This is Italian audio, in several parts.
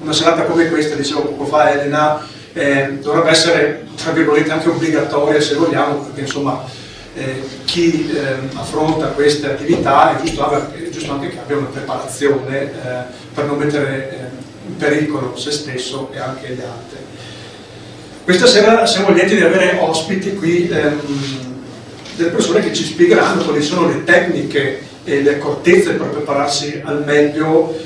una serata come questa, dicevo poco fa Elena, dovrebbe essere tra virgolette anche obbligatoria se vogliamo, perché insomma chi affronta queste attività è giusto anche che abbia una preparazione per non mettere in pericolo se stesso e anche gli altri. Questa sera siamo lieti di avere ospiti qui, delle persone che ci spiegheranno quali sono le tecniche e le accortezze per prepararsi al meglio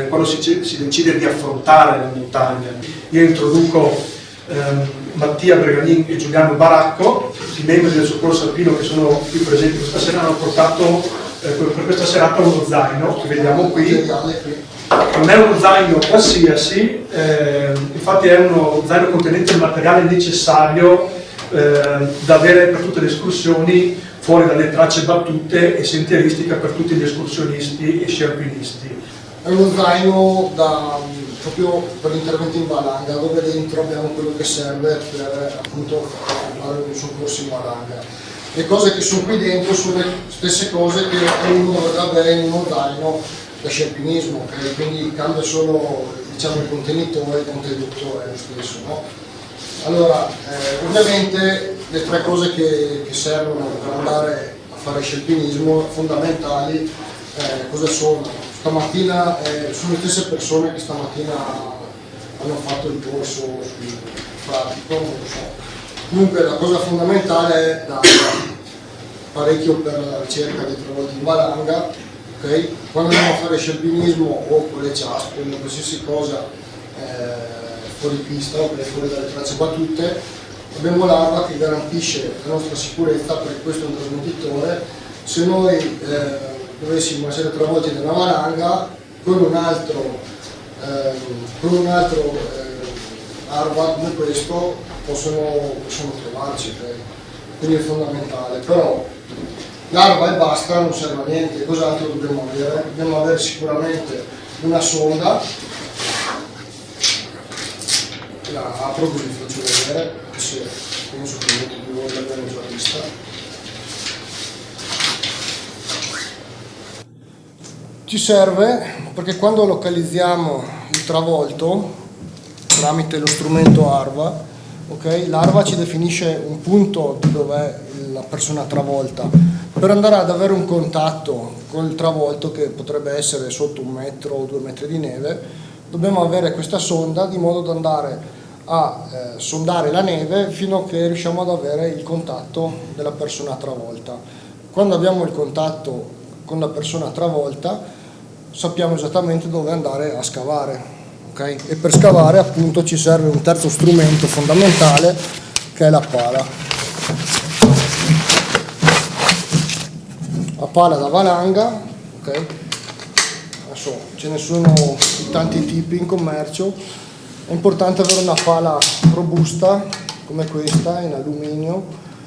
quando si decide di affrontare la montagna. Io introduco Mattia Breganin e Giuliano Baracco, i membri del soccorso alpino che sono qui presenti questa sera, hanno portato per questa serata uno zaino che vediamo qui. Non è uno zaino qualsiasi, infatti è uno zaino contenente il materiale necessario da avere per tutte le escursioni, fuori dalle tracce battute e sentieristica per tutti gli escursionisti e sci alpinisti. È uno zaino proprio per l'intervento in valanga, dove dentro abbiamo quello che serve per appunto fare un soccorso in valanga. Le cose che sono qui dentro sono le stesse cose che uno dovrebbe avere in uno zaino da sci alpinismo, quindi cambia solo, diciamo, il contenitore, il contenuto è lo stesso, no? Allora, ovviamente le tre cose che servono per andare a fare sci alpinismo fondamentali, cosa sono? Stamattina sono le stesse persone che stamattina hanno fatto il corso pratico, non lo so. Comunque la cosa fondamentale è dare parecchio per la ricerca dei travolti in valanga, okay? Quando andiamo a fare sci alpinismo o con le ciaspe o qualsiasi cosa fuori pista, fuori dalle tracce battute, abbiamo l'arma che garantisce la nostra sicurezza, perché questo è un trasmettitore. Se noi dovessimo essere travolti da una valanga con un altro arma come questo possono trovarci, okay? Quindi è fondamentale. Però l'arma e basta non serve a niente. Cos'altro dobbiamo avere? Dobbiamo avere sicuramente una sonda. La apro così faccio vedere, anche se penso che molti di voi l'abbiano già vista. Ci serve perché quando localizziamo il travolto tramite lo strumento ARVA, okay, l'ARVA ci definisce un punto dove è la persona travolta. Per andare ad avere un contatto con il travolto, che potrebbe essere sotto 1 metro o 2 metri di neve, dobbiamo avere questa sonda di modo da andare a sondare la neve fino a che riusciamo ad avere il contatto della persona travolta. Quando abbiamo il contatto con la persona travolta sappiamo esattamente dove andare a scavare, okay? E per scavare appunto ci serve un terzo strumento fondamentale che è la pala. La pala da valanga, okay? Adesso ce ne sono di tanti tipi in commercio. È importante avere una pala robusta come questa in alluminio,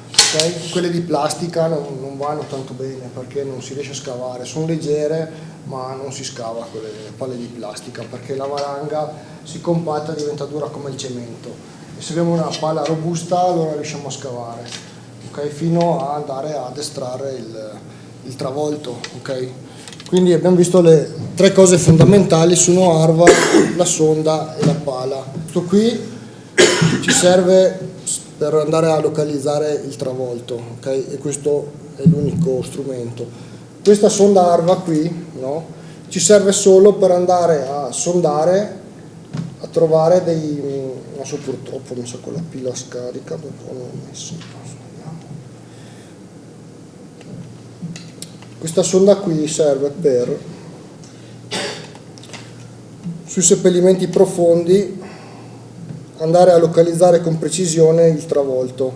okay? Quelle di plastica non vanno tanto bene perché non si riesce a scavare, sono leggere ma non si scava con le pale di plastica perché la valanga si compatta e diventa dura come il cemento. E se abbiamo una pala robusta allora riusciamo a scavare, okay? Fino ad andare ad estrarre il travolto, okay? Quindi abbiamo visto le tre cose fondamentali: sono ARVA, la sonda e la pala. Questo qui ci serve per andare a localizzare il travolto, okay? E questo è l'unico strumento. Questa sonda ARVA qui, no? Ci serve solo per andare a sondare, a trovare dei... adesso purtroppo mi sa con la pila scarica perché non l'ho messo. Questa sonda qui serve per, sui seppellimenti profondi, andare a localizzare con precisione il travolto,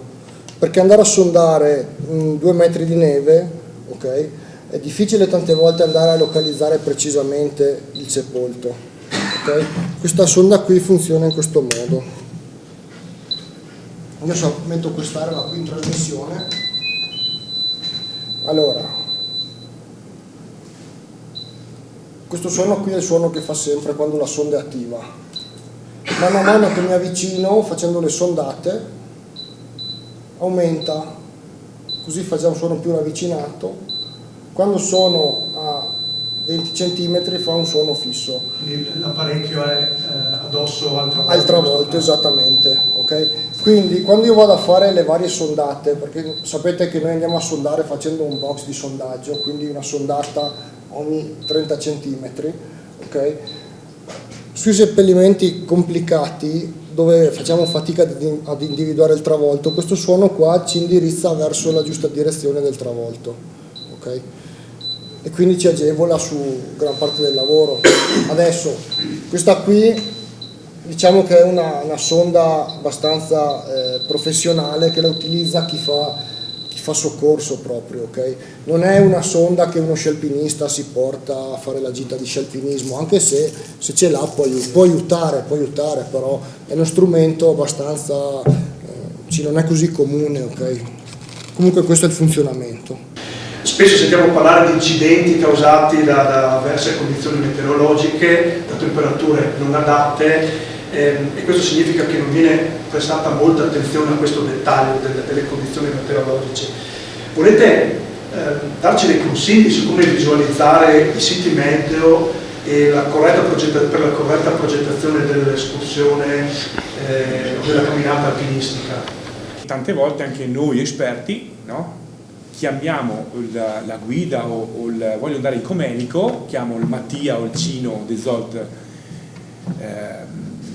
perché andare a sondare 2 metri di neve, ok, è difficile tante volte andare a localizzare precisamente il sepolto, okay? Questa sonda qui funziona in questo modo. Adesso metto quest'arma qui in trasmissione. Allora, questo suono qui è il suono che fa sempre quando la sonda è attiva. Man mano che mi avvicino facendo le sondate aumenta, così facciamo un suono più ravvicinato. Quando sono a 20 cm fa un suono fisso. Quindi l'apparecchio è addosso al travolto, esattamente, ok? Quindi quando io vado a fare le varie sondate, perché sapete che noi andiamo a sondare facendo un box di sondaggio, quindi una sondata ogni 30 cm, ok? Sui seppellimenti complicati, dove facciamo fatica ad individuare il travolto, questo suono qua ci indirizza verso la giusta direzione del travolto, ok? E quindi ci agevola su gran parte del lavoro. Adesso, questa qui diciamo che è una sonda abbastanza professionale, che la utilizza chi fa soccorso proprio, ok? Non è una sonda che uno scialpinista si porta a fare la gita di scialpinismo, anche se ce l'ha può aiutare, però è uno strumento abbastanza, non è così comune, ok? Comunque questo è il funzionamento. Spesso sentiamo parlare di incidenti causati da avverse condizioni meteorologiche, da temperature non adatte, e questo significa che non viene prestata molta attenzione a questo dettaglio delle condizioni meteorologiche. Volete darci dei consigli su come visualizzare i siti meteo e per la corretta progettazione dell'escursione o della camminata alpinistica? Tante volte anche noi esperti, no? Chiamiamo la guida voglio andare in Comelico, chiamo il Mattia o il Cino De Zolt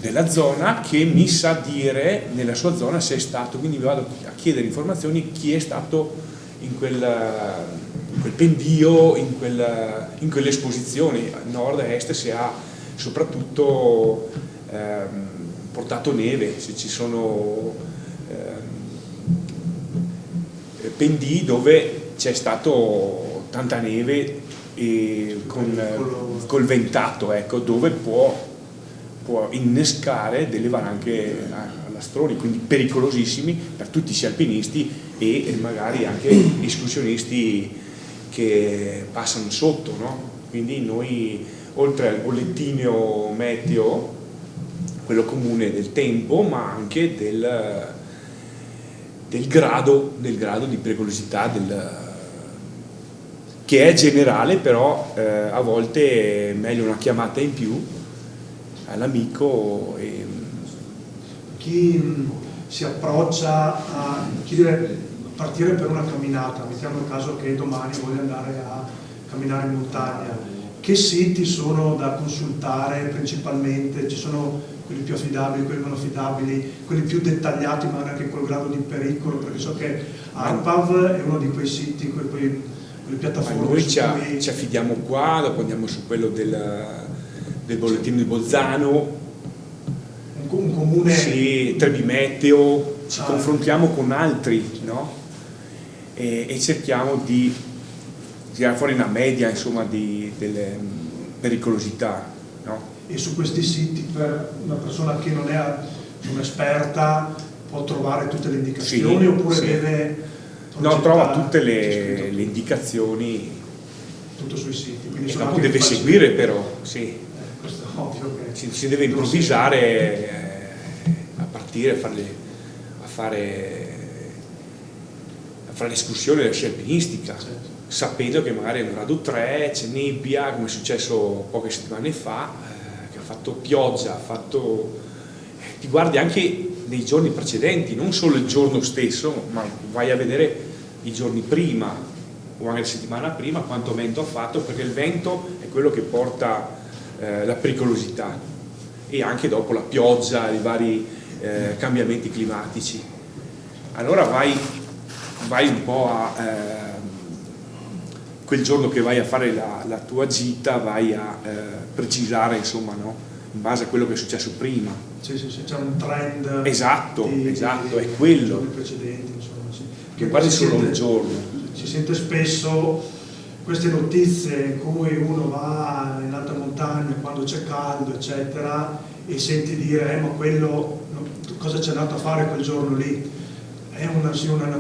della zona, che mi sa dire nella sua zona se è stato, quindi vado a chiedere informazioni chi è stato in quel pendio, in quelle esposizioni, nord e est, se ha soprattutto portato neve, se ci sono pendii dove c'è stato tanta neve e col ventato, ecco, dove può innescare delle valanghe a lastroni, quindi pericolosissimi per tutti i alpinisti e magari anche escursionisti che passano sotto, no? Quindi noi, oltre al bollettino meteo, quello comune del tempo, ma anche del grado di pericolosità che è generale, però a volte è meglio una chiamata in più all'amico. Chi si approccia chi deve partire per una camminata, mettiamo il caso che domani voglia andare a camminare in montagna, che siti sono da consultare principalmente? Ci sono quelli più affidabili, quelli meno affidabili, quelli più dettagliati ma anche col grado di pericolo, perché so che ARPAV è uno di quei siti, quelle piattaforme. Noi ci affidiamo qua, dopo andiamo su quello del bollettino di Bolzano, un comune. Sì, Trebimeteo, ci confrontiamo con altri, no? E cerchiamo di tirare fuori una media, insomma, delle pericolosità, no? E su questi siti, per una persona che non è un'esperta, può trovare tutte le indicazioni, sì, oppure sì, deve trova tutte le indicazioni, tutto sui siti, e dopo deve seguire, però sì, questo è ovvio che si deve improvvisare a partire a fare l'escursione della scia alpinistica, certo, sapendo che magari è un grado 3, c'è nebbia, come è successo poche settimane fa, che ha fatto pioggia, ti guardi anche nei giorni precedenti, non solo il giorno stesso, ma vai a vedere i giorni prima o anche la settimana prima quanto vento ha fatto, perché il vento è quello che porta la pericolosità, e anche dopo la pioggia, i vari cambiamenti climatici. Allora vai un po' quel giorno che vai a fare la tua gita, vai a precisare, insomma, no? In base a quello che è successo prima. Sì, c'è un trend. Esatto, è quello. Precedenti, insomma, sì. Che quasi solo un giorno. Si sente spesso queste notizie in cui uno va in alta montagna quando c'è caldo, eccetera, e senti dire ma quello cosa c'è andato a fare quel giorno lì? È una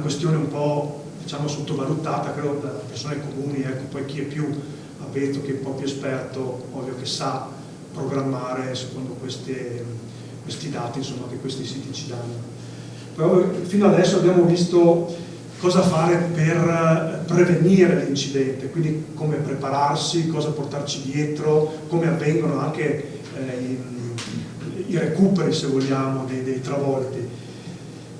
questione un po', diciamo, sottovalutata, credo, da persone comuni, ecco. Poi chi è più avvezzo, chi è un po' più esperto, ovvio che sa programmare secondo questi dati, insomma, che questi siti ci danno. Però fino adesso abbiamo visto cosa fare per prevenire l'incidente, quindi come prepararsi, cosa portarci dietro, come avvengono anche i i recuperi, se vogliamo, dei travolti.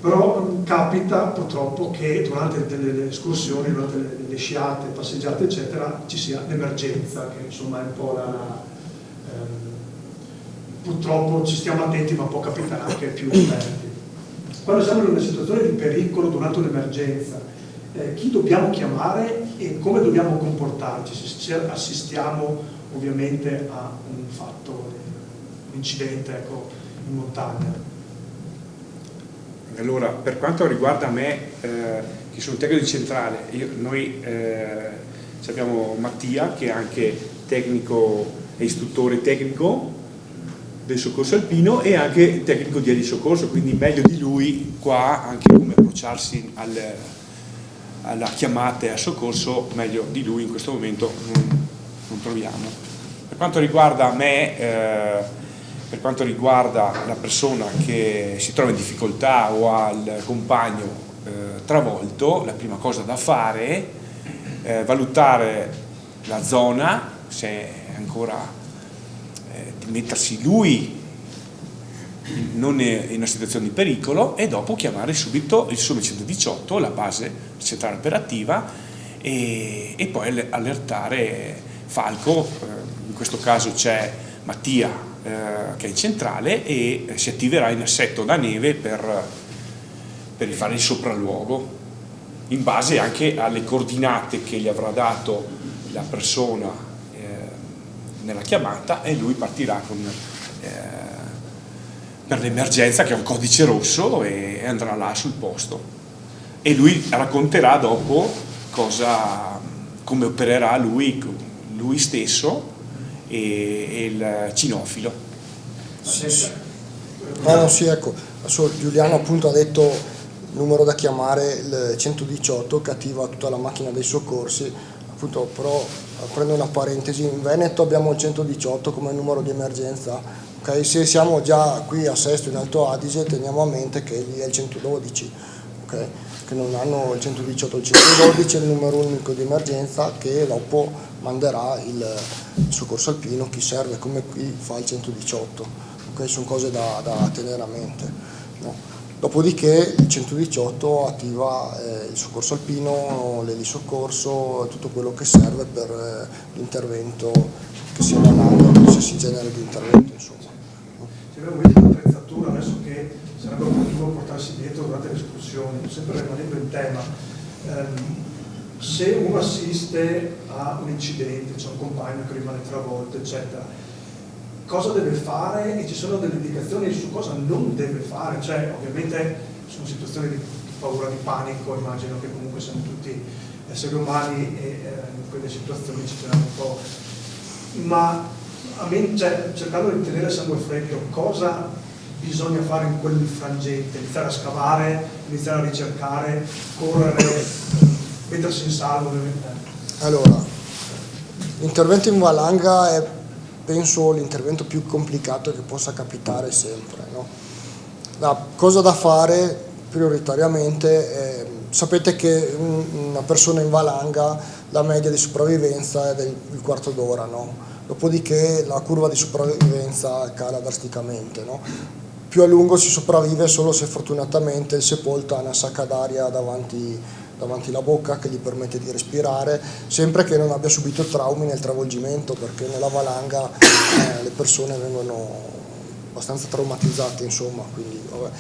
Però capita purtroppo che durante delle escursioni, durante le sciate, passeggiate eccetera, ci sia l'emergenza, che insomma è un po' purtroppo ci stiamo attenti, ma può capitare anche ai più esperti. Quando siamo in una situazione di pericolo durante un'emergenza, chi dobbiamo chiamare e come dobbiamo comportarci se assistiamo ovviamente a un fatto, un incidente, ecco, in montagna? Allora, per quanto riguarda me, che sono tecnico di centrale, noi abbiamo Mattia, che è anche tecnico e istruttore tecnico del soccorso alpino e anche tecnico di aereo di soccorso, quindi meglio di lui qua anche come approcciarsi alla chiamata e al soccorso, meglio di lui in questo momento non troviamo. Per quanto riguarda me, per quanto riguarda la persona che si trova in difficoltà o ha il compagno travolto, la prima cosa da fare è valutare la zona, se è ancora di mettersi lui non in una situazione di pericolo, e dopo chiamare subito il SUME 118, la base centrale operativa, e poi allertare Falco. In questo caso c'è Mattia che è in centrale e si attiverà in assetto da neve per fare il sopralluogo in base anche alle coordinate che gli avrà dato la persona nella chiamata, e lui partirà per l'emergenza, che è un codice rosso, e andrà là sul posto, e lui racconterà dopo come opererà lui stesso e il cinofilo. Sì. Sì, ecco, Giuliano appunto ha detto il numero da chiamare, il 118, che attiva tutta la macchina dei soccorsi. Appunto, però prendo una parentesi, in Veneto abbiamo il 118 come numero di emergenza, okay? Se siamo già qui a Sesto in Alto Adige, teniamo a mente che lì è il 112, okay? Che non hanno il 118, il 112 è il numero unico di emergenza che dopo manderà il soccorso alpino, chi serve, come qui fa il 118, okay? Sono cose da tenere a mente, no? Dopodiché il 118 attiva il soccorso alpino, l'elisoccorso, tutto quello che serve per l'intervento che sia banale, qualsiasi genere di intervento, insomma. Se abbiamo visto l'attrezzatura adesso che sarebbe opportuno portarsi dietro durante le escursioni, sempre rimanendo in tema, se uno assiste a un incidente, c'è un compagno che rimane travolto, eccetera, cosa deve fare, e ci sono delle indicazioni su cosa non deve fare? Cioè, ovviamente sono situazioni di paura, di panico, immagino che comunque siamo tutti esseri umani e in quelle situazioni ci teniamo un po', ma cercando di tenere sangue freddo, cosa bisogna fare in quel frangente? Iniziare a scavare, iniziare a ricercare, correre, mettersi in salvo ovviamente? Allora, l'intervento in valanga è, penso, l'intervento più complicato che possa capitare sempre, no? La cosa da fare prioritariamente è, sapete che una persona in valanga la media di sopravvivenza è del quarto d'ora, no? Dopodiché la curva di sopravvivenza cala drasticamente, no? Più a lungo si sopravvive solo se fortunatamente il sepolto ha una sacca d'aria davanti la bocca che gli permette di respirare, sempre che non abbia subito traumi nel travolgimento, perché nella valanga le persone vengono abbastanza traumatizzate, insomma, quindi vabbè.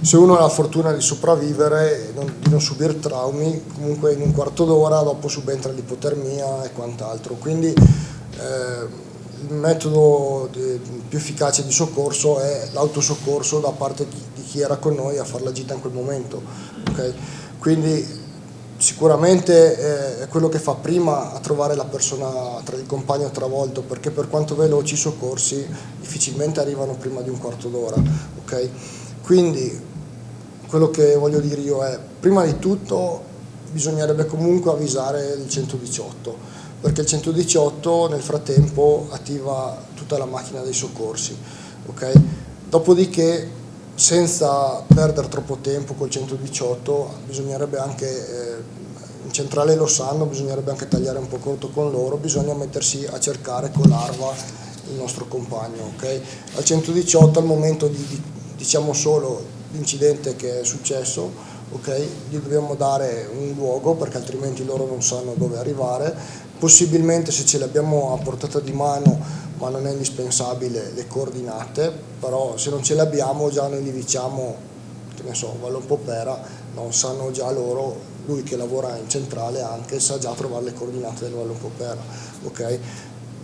Se uno ha la fortuna di sopravvivere, di non subire traumi, comunque in un quarto d'ora dopo subentra l'ipotermia e quant'altro, quindi il metodo più efficace di soccorso è l'autosoccorso da parte di chi era con noi a fare la gita in quel momento, okay? Quindi sicuramente è quello che fa prima a trovare la persona, tra il compagno travolto, perché per quanto veloci i soccorsi difficilmente arrivano prima di un quarto d'ora, okay? Quindi quello che voglio dire io è, prima di tutto bisognerebbe comunque avvisare il 118, perché il 118 nel frattempo attiva tutta la macchina dei soccorsi, okay? Dopodiché, senza perdere troppo tempo col 118, bisognerebbe anche, in centrale lo sanno, bisognerebbe anche tagliare un po' corto con loro, bisogna mettersi a cercare con l'ARVA il nostro compagno, ok? Al 118 al momento diciamo solo l'incidente che è successo, ok? Gli dobbiamo dare un luogo perché altrimenti loro non sanno dove arrivare, possibilmente se ce le abbiamo a portata di mano, ma non è indispensabile, le coordinate, però se non ce le abbiamo già noi li diciamo, che ne so, Vallo Popera, non sanno già loro, lui che lavora in centrale anche sa già trovare le coordinate del Vallo Popera, ok?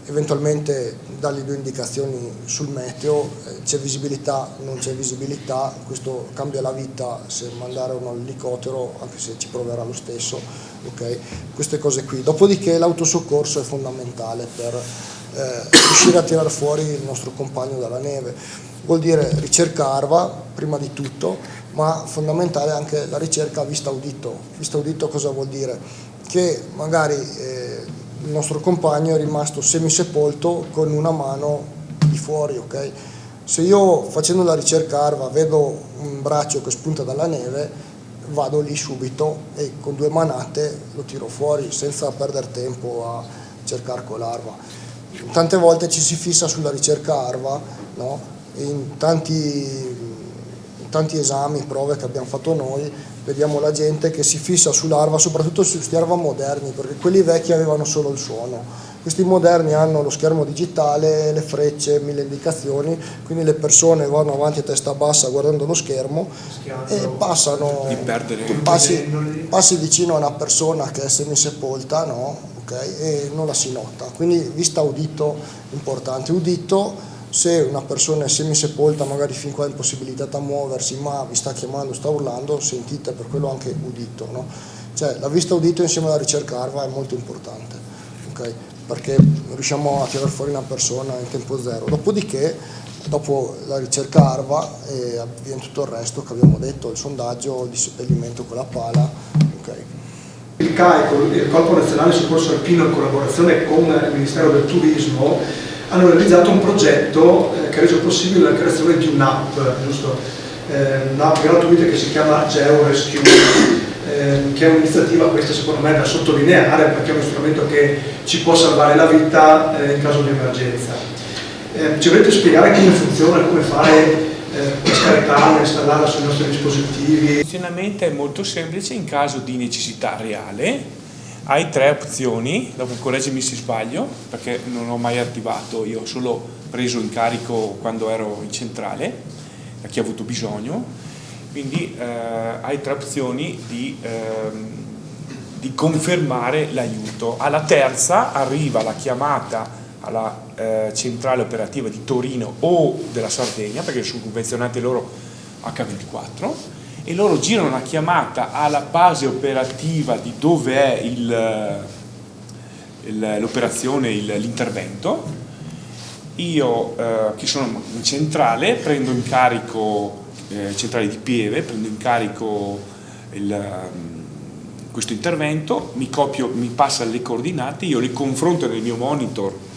Eventualmente dargli 2 indicazioni sul meteo, c'è visibilità, non c'è visibilità, questo cambia la vita se mandare un elicottero, anche se ci proverà lo stesso, ok? Queste cose qui. Dopodiché l'autosoccorso è fondamentale per riuscire a tirare fuori il nostro compagno dalla neve. Vuol dire ricerca ARVA prima di tutto, ma fondamentale anche la ricerca a vista udito. Vista udito cosa vuol dire? Che magari il nostro compagno è rimasto semisepolto con una mano di fuori, ok? Se io facendo la ricerca ARVA vedo un braccio che spunta dalla neve, vado lì subito e con 2 manate lo tiro fuori senza perdere tempo a cercare con l'ARVA. Tante volte ci si fissa sulla ricerca ARVA, no? In tanti esami, prove che abbiamo fatto noi, vediamo la gente che si fissa sull'ARVA, soprattutto su questi ARVA moderni, perché quelli vecchi avevano solo il suono. Questi moderni hanno lo schermo digitale, le frecce, 1000 indicazioni, quindi le persone vanno avanti a testa bassa guardando lo schermo e passano, passi vicino a una persona che è semisepolta, no? Okay? E non la si nota. Quindi vista udito importante. Udito, se una persona è semisepolta, magari fin qua è impossibilitata a muoversi, ma vi sta chiamando, sta urlando, sentite, per quello anche udito, no? Cioè la vista udito insieme alla ricerca ARVA è molto importante, okay? Perché riusciamo a tirare fuori una persona in tempo zero. Dopodiché, dopo la ricerca ARVA, avviene tutto il resto che abbiamo detto, il sondaggio, il diseppellimento con la pala, okay? Il CAI, il Corpo Nazionale Soccorso Alpino, in collaborazione con il Ministero del Turismo, hanno realizzato un progetto che ha reso possibile la creazione di un'app, giusto? Un'app gratuita che si chiama GeoRescue, che è un'iniziativa, questa secondo me, da sottolineare perché è uno strumento che ci può salvare la vita in caso di emergenza. Ci volete spiegare come funziona, come fare per scaricarla, installarla sui nostri dispositivi? Il funzionamento è molto semplice. In caso di necessità reale hai 3 opzioni, dopo correggimi se sbaglio, perché non ho mai attivato, io ho solo preso in carico quando ero in centrale, da chi ha avuto bisogno, quindi hai 3 opzioni di confermare l'aiuto. Alla terza arriva la chiamata alla centrale operativa di Torino o della Sardegna, perché sono convenzionate loro H24, e loro girano una chiamata alla base operativa di dove è l'operazione, l'intervento. Io che sono in centrale prendo in carico, centrale di Pieve, prendo in carico questo intervento, mi passa le coordinate, io le confronto nel mio monitor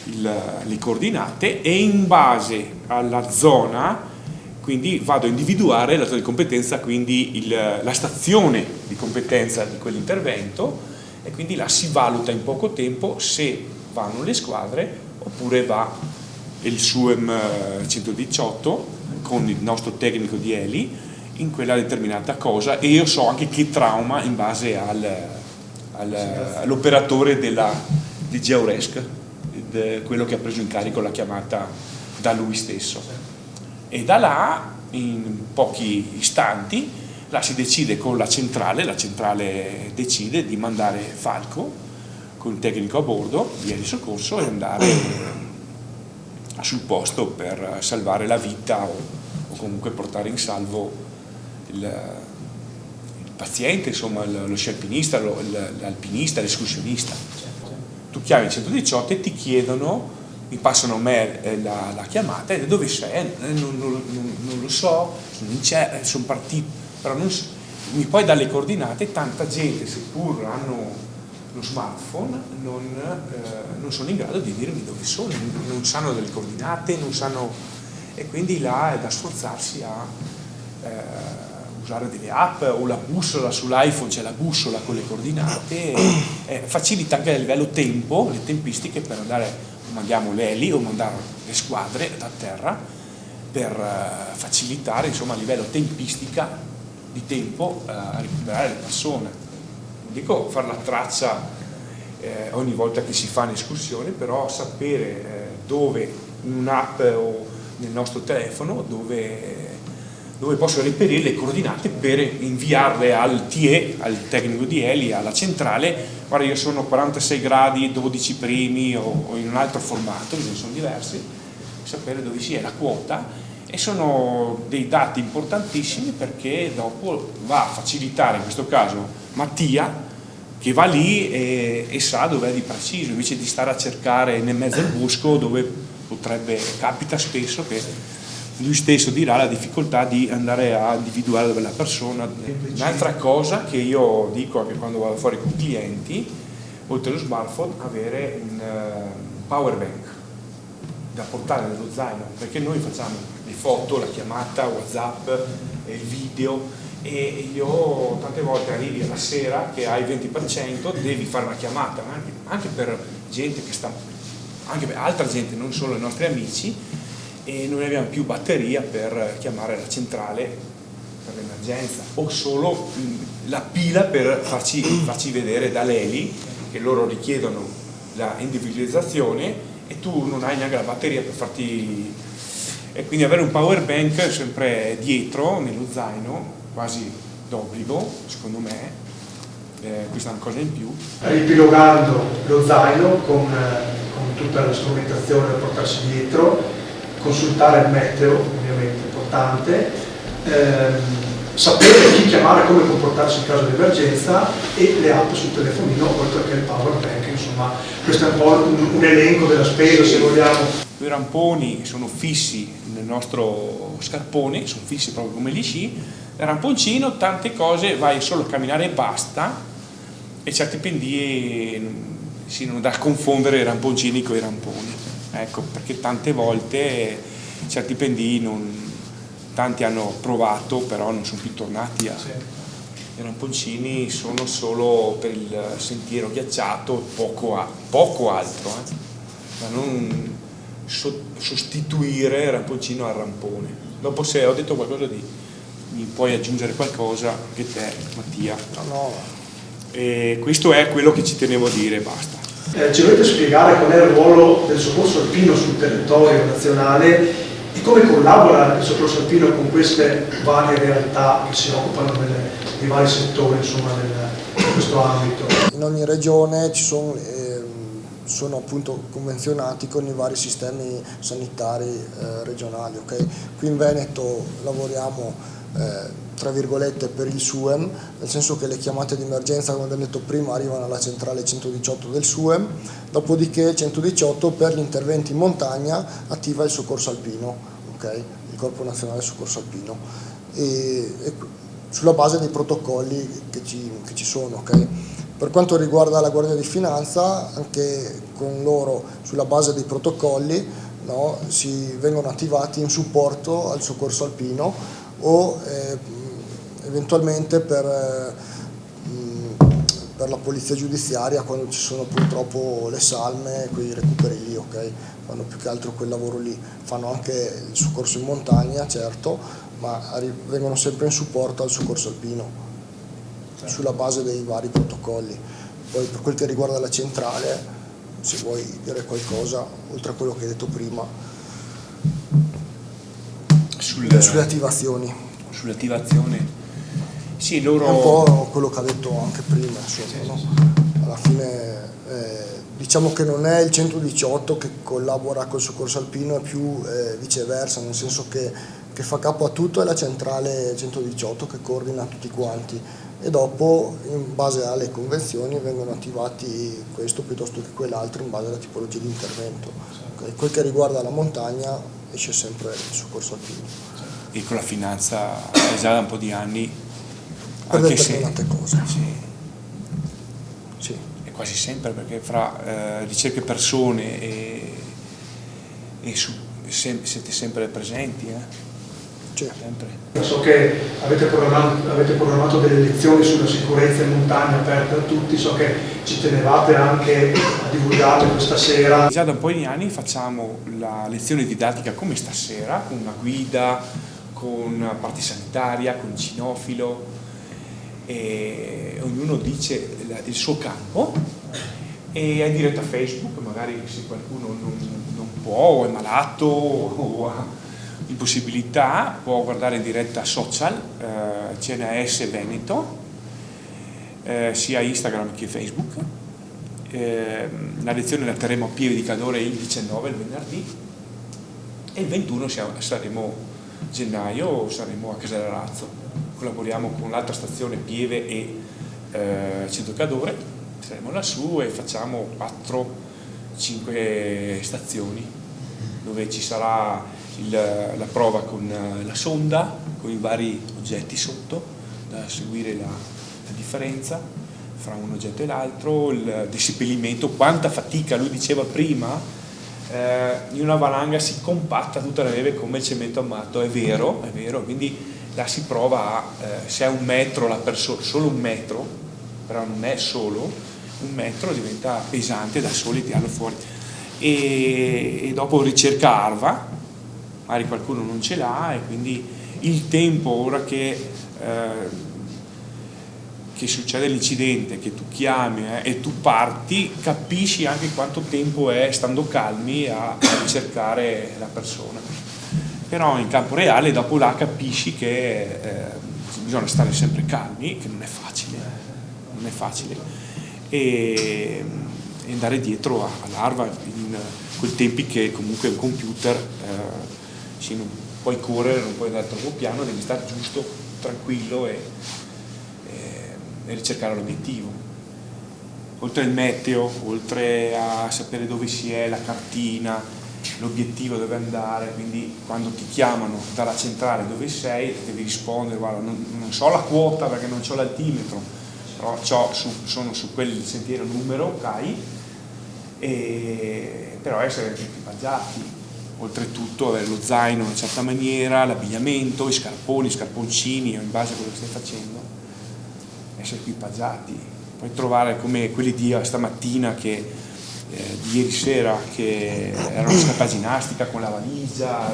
le coordinate e in base alla zona quindi vado a individuare la zona di competenza, quindi la stazione di competenza di quell'intervento, e quindi là si valuta in poco tempo se vanno le squadre oppure va il SUEM 118 con il nostro tecnico di Eli in quella determinata cosa, e io so anche che trauma in base all'operatore di GeoResc, quello che ha preso in carico la chiamata da lui stesso. E da là, in pochi istanti, là si decide con la centrale decide di mandare Falco con il tecnico a bordo, via di soccorso, e andare sul posto per salvare la vita o comunque portare in salvo il paziente, insomma lo sci alpinista, l'alpinista, l'escursionista. Tu chiami il 118 e ti chiedono, mi passano a me la chiamata e dove sei? Non lo so, sono partito, però mi puoi dare le coordinate. Tanta gente, seppur hanno lo smartphone, non sono in grado di dirmi dove sono, non sanno delle coordinate, non sanno, e quindi là è da sforzarsi a usare delle app o la bussola sull'iPhone, c'è la bussola con le coordinate, facilita anche a livello tempo, le tempistiche per andare mandiamo le eli o mandare le squadre da terra per facilitare, insomma, a livello tempistica di tempo a recuperare le persone. Non dico fare la traccia ogni volta che si fa un'escursione, però sapere dove in un'app o nel nostro telefono dove posso reperire le coordinate per inviarle al TE, al tecnico di eli, alla centrale. Guarda, io sono 46 gradi, 12 primi o in un altro formato, ce ne sono diversi, sapere dove sia la quota, e sono dei dati importantissimi perché dopo va a facilitare, in questo caso Mattia, che va lì e sa dove è di preciso, invece di stare a cercare nel mezzo al bosco dove capita spesso che lui stesso dirà la difficoltà di andare a individuare dove è la persona. Un'altra cosa che io dico anche quando vado fuori con clienti, oltre allo smartphone, avere un power bank da portare nello zaino, perché noi facciamo le foto, la chiamata, WhatsApp, il video, e io tante volte arrivi alla sera che hai il 20%, devi fare una chiamata anche per gente che sta, anche per altra gente, non solo i nostri amici, e non abbiamo più batteria per chiamare la centrale per l'emergenza, o solo la pila per farci vedere da Leli che loro richiedono la individualizzazione e tu non hai neanche la batteria per farti, e quindi avere un power bank sempre dietro nello zaino quasi d'obbligo, secondo me. Questa è una cosa in più. Ripilogando lo zaino con tutta la strumentazione da portarsi dietro, consultare il meteo, ovviamente importante, sapere chi chiamare, come comportarsi in caso di emergenza, e le app sul telefonino, oltre che il power bank. Insomma, questo è un po' un elenco della spesa, se vogliamo. I ramponi sono fissi nel nostro scarpone, sono fissi proprio come gli sci. Il ramponcino, tante cose, vai solo a camminare e basta, e certi pendii si non da confondere i ramponcini con i ramponi. Ecco, perché tante volte certi pendii tanti hanno provato, però non sono più tornati a... Sì. I ramponcini sono solo per il sentiero ghiacciato, poco altro, ma non sostituire il ramponcino al rampone. Dopo, se ho detto qualcosa mi puoi aggiungere qualcosa anche te, Mattia. No. E questo è quello che ci tenevo a dire, basta. Ci volete spiegare qual è il ruolo del soccorso alpino sul territorio nazionale e come collabora il soccorso alpino con queste varie realtà che si occupano dei vari settori, insomma, di questo ambito? In ogni regione ci sono appunto convenzionati con i vari sistemi sanitari regionali. Okay? Qui in Veneto lavoriamo tra virgolette per il SUEM, nel senso che le chiamate di emergenza, come abbiamo detto prima, arrivano alla centrale 118 del SUEM, dopodiché 118 per gli interventi in montagna attiva il soccorso alpino, okay? Il Corpo Nazionale Soccorso Alpino, e sulla base dei protocolli che ci sono. Okay? Per quanto riguarda la Guardia di Finanza, anche con loro sulla base dei protocolli, no, si vengono attivati in supporto al soccorso alpino, o eventualmente per la polizia giudiziaria quando ci sono purtroppo le salme, quei recuperi lì, okay? Fanno più che altro quel lavoro lì, fanno anche il soccorso in montagna, certo, ma vengono sempre in supporto al soccorso alpino, sulla base dei vari protocolli. Poi per quel che riguarda la centrale, se vuoi dire qualcosa, oltre a quello che hai detto prima, sulle attivazioni. Sulle attivazioni, sì, loro... È un po' quello che ha detto anche prima, insomma, no? Alla fine diciamo che non è il 118 che collabora col soccorso alpino, è più viceversa, nel senso che fa capo a tutto è la centrale 118 che coordina tutti quanti, e dopo in base alle convenzioni vengono attivati questo piuttosto che quell'altro in base alla tipologia di intervento. Okay? Quel che riguarda la montagna esce sempre il soccorso alpino. E con la finanza è già da un po' di anni, per anche determinate cose. Sì. E quasi sempre, perché fra ricerche persone e siete sempre presenti. So che avete programmato delle lezioni sulla sicurezza in montagna aperte a tutti, so che ci tenevate anche a divulgarle questa sera. Già da un po' di anni facciamo la lezione didattica come stasera, con una guida, con parte sanitaria, con cinofilo, e ognuno dice il suo campo, e è diretta Facebook, magari se qualcuno non può o è malato o ha impossibilità può guardare in diretta social, CNAS Veneto, sia Instagram che Facebook. La lezione la terremo a Pieve di Cadore il 19, il venerdì, e il 21 gennaio saremo a Casarazzo. Collaboriamo con l'altra stazione Pieve e Centro Cadore, saremo lassù e facciamo 4-5 stazioni dove ci sarà la prova con la sonda, con i vari oggetti sotto, da seguire la differenza fra un oggetto e l'altro, il disseppellimento, quanta fatica, lui diceva prima, in una valanga si compatta tutta la neve come il cemento ammatto, è vero, quindi là si prova se è 1 metro la persona, solo 1 metro, però non è solo 1 metro, diventa pesante da soli tirarlo fuori. E dopo ricerca ARVA, magari qualcuno non ce l'ha, e quindi il tempo ora che succede l'incidente, che tu chiami e tu parti, capisci anche quanto tempo è stando calmi a ricercare la persona. Però in campo reale dopo là capisci che bisogna stare sempre calmi, che non è facile, e andare dietro all'ARVA in quei tempi che comunque un computer non puoi correre, non puoi andare troppo piano, devi stare giusto, tranquillo e ricercare l'obiettivo. Oltre al meteo, oltre a sapere dove si è, la cartina, l'obiettivo dove andare, quindi quando ti chiamano dalla centrale dove sei devi rispondere: guarda, non so la quota perché non ho l'altimetro, però sono su quel sentiero numero CAI, però essere equipaggiati. Oltretutto avere lo zaino in una certa maniera, l'abbigliamento, i scarponcini, in base a quello che stai facendo, essere equipaggiati. Puoi trovare come quelli di stamattina di ieri sera, che erano scappa ginnastica con la valigia,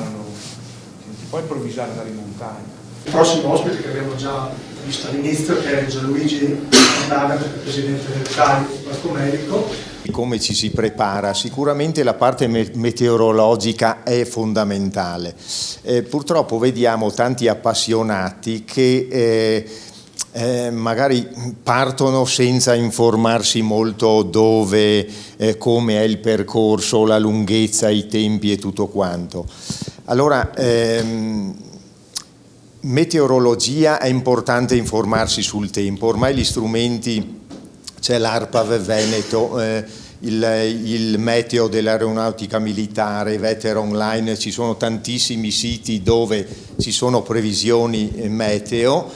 ti puoi improvvisare andare in montagna. Il prossimo ospite che abbiamo già visto all'inizio, che è Gianluigi Nagata, presidente del CAI, nostro medico. Come ci si prepara? Sicuramente la parte meteorologica è fondamentale. Purtroppo vediamo tanti appassionati che magari partono senza informarsi molto dove, come è il percorso, la lunghezza, i tempi e tutto quanto. Allora, meteorologia è importante informarsi sul tempo. Ormai gli strumenti, c'è l'ARPAV Veneto, il meteo dell'aeronautica militare, Veter Online, ci sono tantissimi siti dove ci sono previsioni meteo,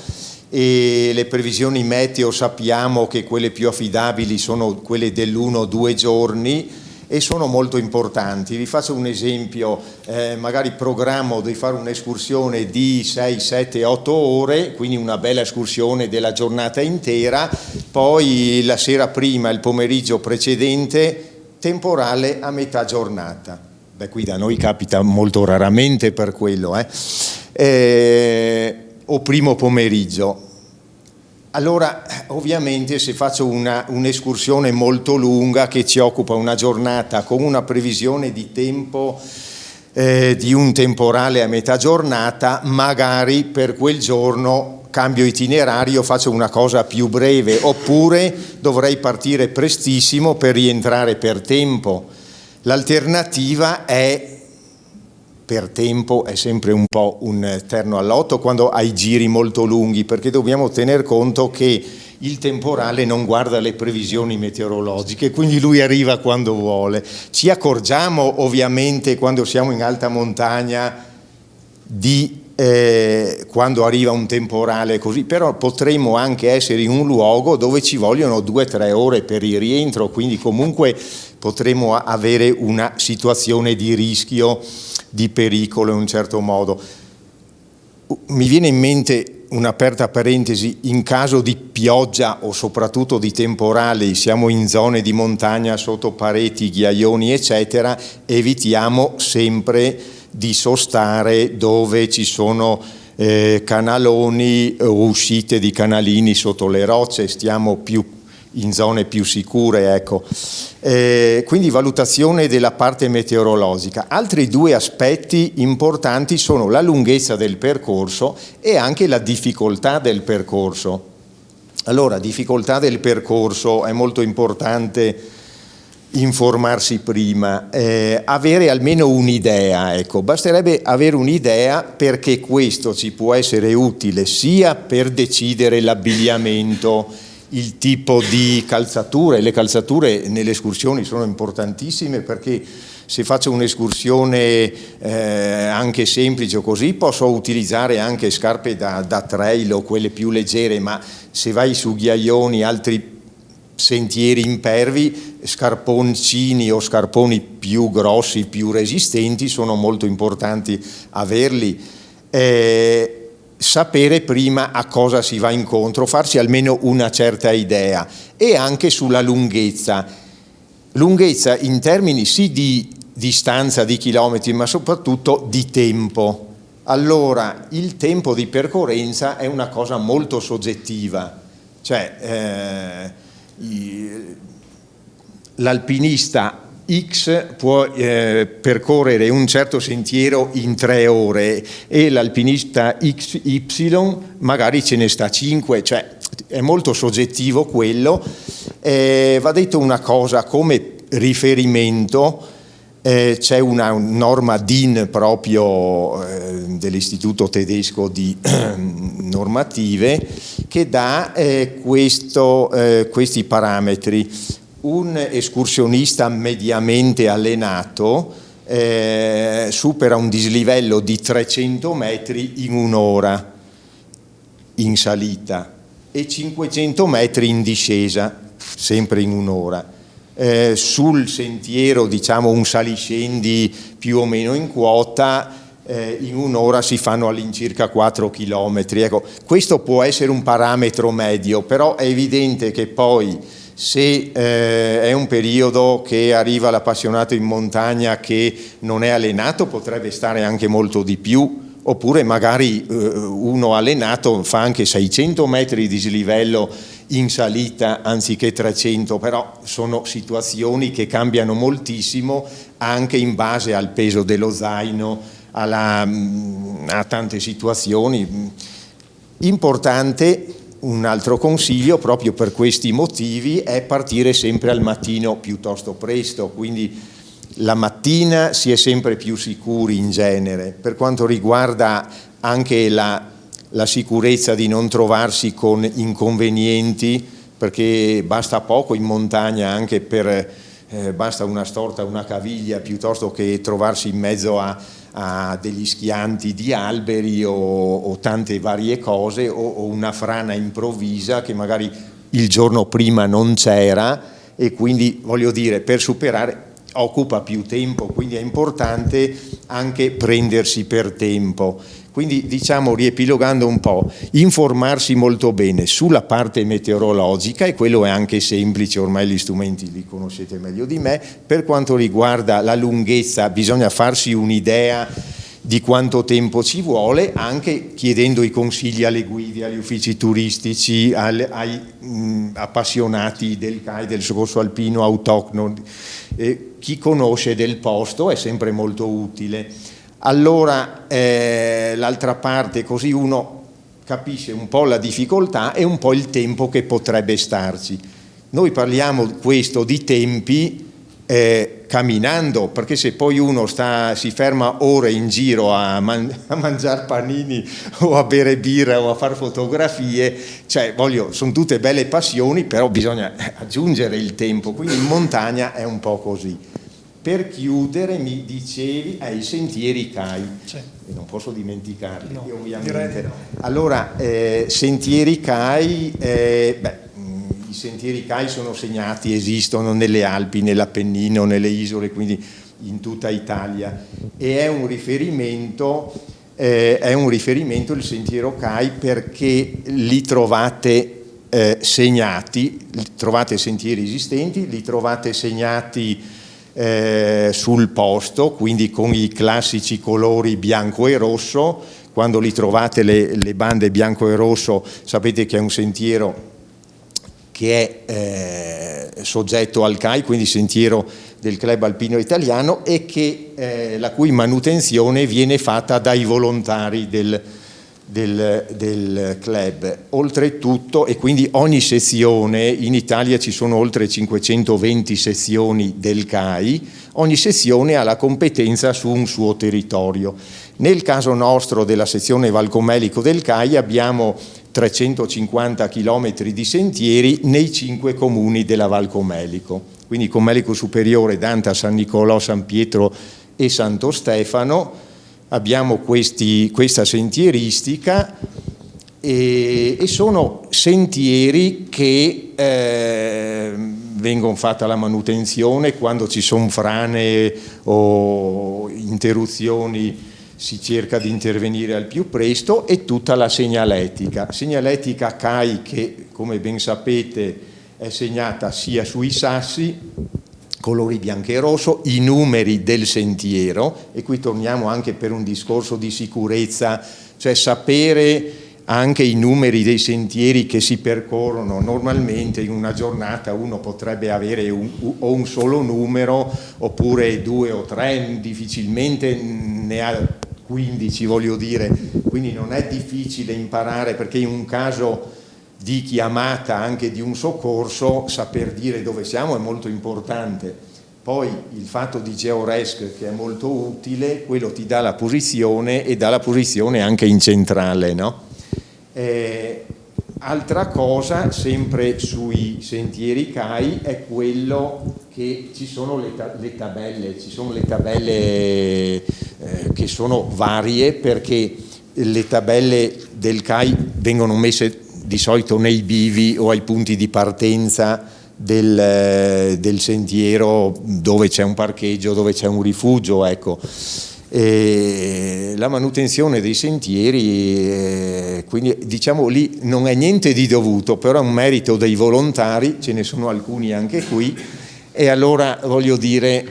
e le previsioni meteo sappiamo che quelle più affidabili sono quelle dell'1-2 giorni e sono molto importanti. Vi faccio un esempio, magari programmo di fare un'escursione di 6, 7, 8 ore, quindi una bella escursione della giornata intera, poi la sera prima, il pomeriggio precedente, temporale a metà giornata. Beh, qui da noi capita molto raramente per quello, o primo pomeriggio. Allora, ovviamente, se faccio un'escursione molto lunga che ci occupa una giornata con una previsione di tempo di un temporale a metà giornata, magari per quel giorno cambio itinerario, faccio una cosa più breve, oppure dovrei partire prestissimo per rientrare per tempo. L'alternativa è per tempo, è sempre un po' un terno al lotto quando hai giri molto lunghi, perché dobbiamo tener conto che il temporale non guarda le previsioni meteorologiche, quindi lui arriva quando vuole. Ci accorgiamo ovviamente quando siamo in alta montagna di quando arriva un temporale così, però potremmo anche essere in un luogo dove ci vogliono 2-3 ore per il rientro, quindi comunque potremmo avere una situazione di rischio, di pericolo in un certo modo. mi viene in mente un'aperta parentesi: in caso di pioggia o soprattutto di temporali, siamo in zone di montagna sotto pareti, ghiaioni eccetera, evitiamo sempre di sostare dove ci sono canaloni o uscite di canalini sotto le rocce, stiamo più in zone più sicure, ecco. Quindi valutazione della parte meteorologica. Altri due aspetti importanti sono la lunghezza del percorso e anche la difficoltà del percorso. Allora, difficoltà del percorso, è molto importante informarsi prima, avere almeno un'idea, ecco, basterebbe avere un'idea, perché questo ci può essere utile sia per decidere l'abbigliamento, il tipo di calzature. Le calzature nelle escursioni sono importantissime, perché se faccio un'escursione anche semplice o così, posso utilizzare anche scarpe da trail o quelle più leggere, ma se vai su ghiaioni, altri sentieri impervi, scarponcini o scarponi più grossi, più resistenti, sono molto importanti averli. Sapere prima a cosa si va incontro, farsi almeno una certa idea, e anche sulla lunghezza in termini sì di distanza, di chilometri, ma soprattutto di tempo. Allora, il tempo di percorrenza è una cosa molto soggettiva, cioè l'alpinista X può percorrere un certo sentiero in 3 ore e l'alpinista XY magari ce ne sta 5, cioè è molto soggettivo quello. Va detto una cosa come riferimento, c'è una norma DIN proprio dell'Istituto Tedesco di Normative che dà questi parametri. Un escursionista mediamente allenato supera un dislivello di 300 metri in un'ora in salita e 500 metri in discesa, sempre in un'ora. Sul sentiero, diciamo un saliscendi più o meno in quota, in un'ora si fanno all'incirca 4 chilometri. Ecco, questo può essere un parametro medio, però è evidente che poi se è un periodo che arriva l'appassionato in montagna che non è allenato, potrebbe stare anche molto di più, oppure magari uno allenato fa anche 600 metri di dislivello in salita anziché 300, però sono situazioni che cambiano moltissimo anche in base al peso dello zaino, a tante situazioni. Importante, un altro consiglio proprio per questi motivi, è partire sempre al mattino piuttosto presto, quindi la mattina si è sempre più sicuri in genere. Per quanto riguarda anche la sicurezza di non trovarsi con inconvenienti, perché basta poco in montagna anche basta una storta, una caviglia, piuttosto che trovarsi in mezzo a degli schianti di alberi o tante varie cose, o una frana improvvisa che magari il giorno prima non c'era, e quindi voglio dire, per superare occupa più tempo, quindi è importante anche prendersi per tempo. Quindi, diciamo, riepilogando un po', informarsi molto bene sulla parte meteorologica, e quello è anche semplice, ormai gli strumenti li conoscete meglio di me. Per quanto riguarda la lunghezza, bisogna farsi un'idea di quanto tempo ci vuole, anche chiedendo i consigli alle guide, agli uffici turistici, ai appassionati del CAI, del soccorso alpino autoctono. Chi conosce del posto è sempre molto utile. Allora, l'altra parte, così uno capisce un po' la difficoltà e un po' il tempo che potrebbe starci. Noi parliamo questo di tempi camminando, perché se poi uno si ferma ore in giro a mangiare panini o a bere birra o a fare fotografie, cioè sono tutte belle passioni, però bisogna aggiungere il tempo, quindi in montagna è un po' così. Per chiudere, mi dicevi i sentieri CAI, sì. E non posso dimenticarli, no, ovviamente. No. Allora, sentieri CAI, i sentieri CAI sono segnati, esistono nelle Alpi, nell'Appennino, nelle isole, quindi in tutta Italia, e è un riferimento è un riferimento il sentiero CAI perché li trovate segnati, trovate sentieri esistenti, li trovate segnati sul posto, quindi con i classici colori bianco e rosso. Quando li trovate le bande bianco e rosso, sapete che è un sentiero che è soggetto al CAI, quindi sentiero del Club Alpino Italiano, e che la cui manutenzione viene fatta dai volontari del club. Oltretutto, e quindi ogni sezione, in Italia ci sono oltre 520 sezioni del CAI, ogni sezione ha la competenza su un suo territorio. Nel caso nostro della sezione Valcomelico del CAI abbiamo 350 km di sentieri nei 5 comuni della Valcomelico, quindi Comelico Superiore, Danta, San Nicolò, San Pietro e Santo Stefano. Abbiamo questa sentieristica e sono sentieri che vengono fatta la manutenzione quando ci sono frane o interruzioni, si cerca di intervenire al più presto, e tutta la segnaletica CAI, che come ben sapete è segnata sia sui sassi, colori bianco e rosso, i numeri del sentiero, e qui torniamo anche per un discorso di sicurezza, cioè sapere anche i numeri dei sentieri che si percorrono. Normalmente in una giornata uno potrebbe avere o un solo numero oppure 2 o 3, difficilmente ne ha 15, voglio dire, quindi non è difficile imparare, perché in un caso di chiamata anche di un soccorso saper dire dove siamo è molto importante. Poi il fatto di GeoResc, che è molto utile, quello ti dà la posizione e dà la posizione anche in centrale, no? Altra cosa, sempre sui sentieri CAI, è quello che ci sono le tabelle, che sono varie, perché le tabelle del CAI vengono messe di solito nei bivi o ai punti di partenza del sentiero, dove c'è un parcheggio, dove c'è un rifugio, ecco. E la manutenzione dei sentieri, quindi diciamo lì non è niente di dovuto, però è un merito dei volontari, ce ne sono alcuni anche qui, e allora voglio dire,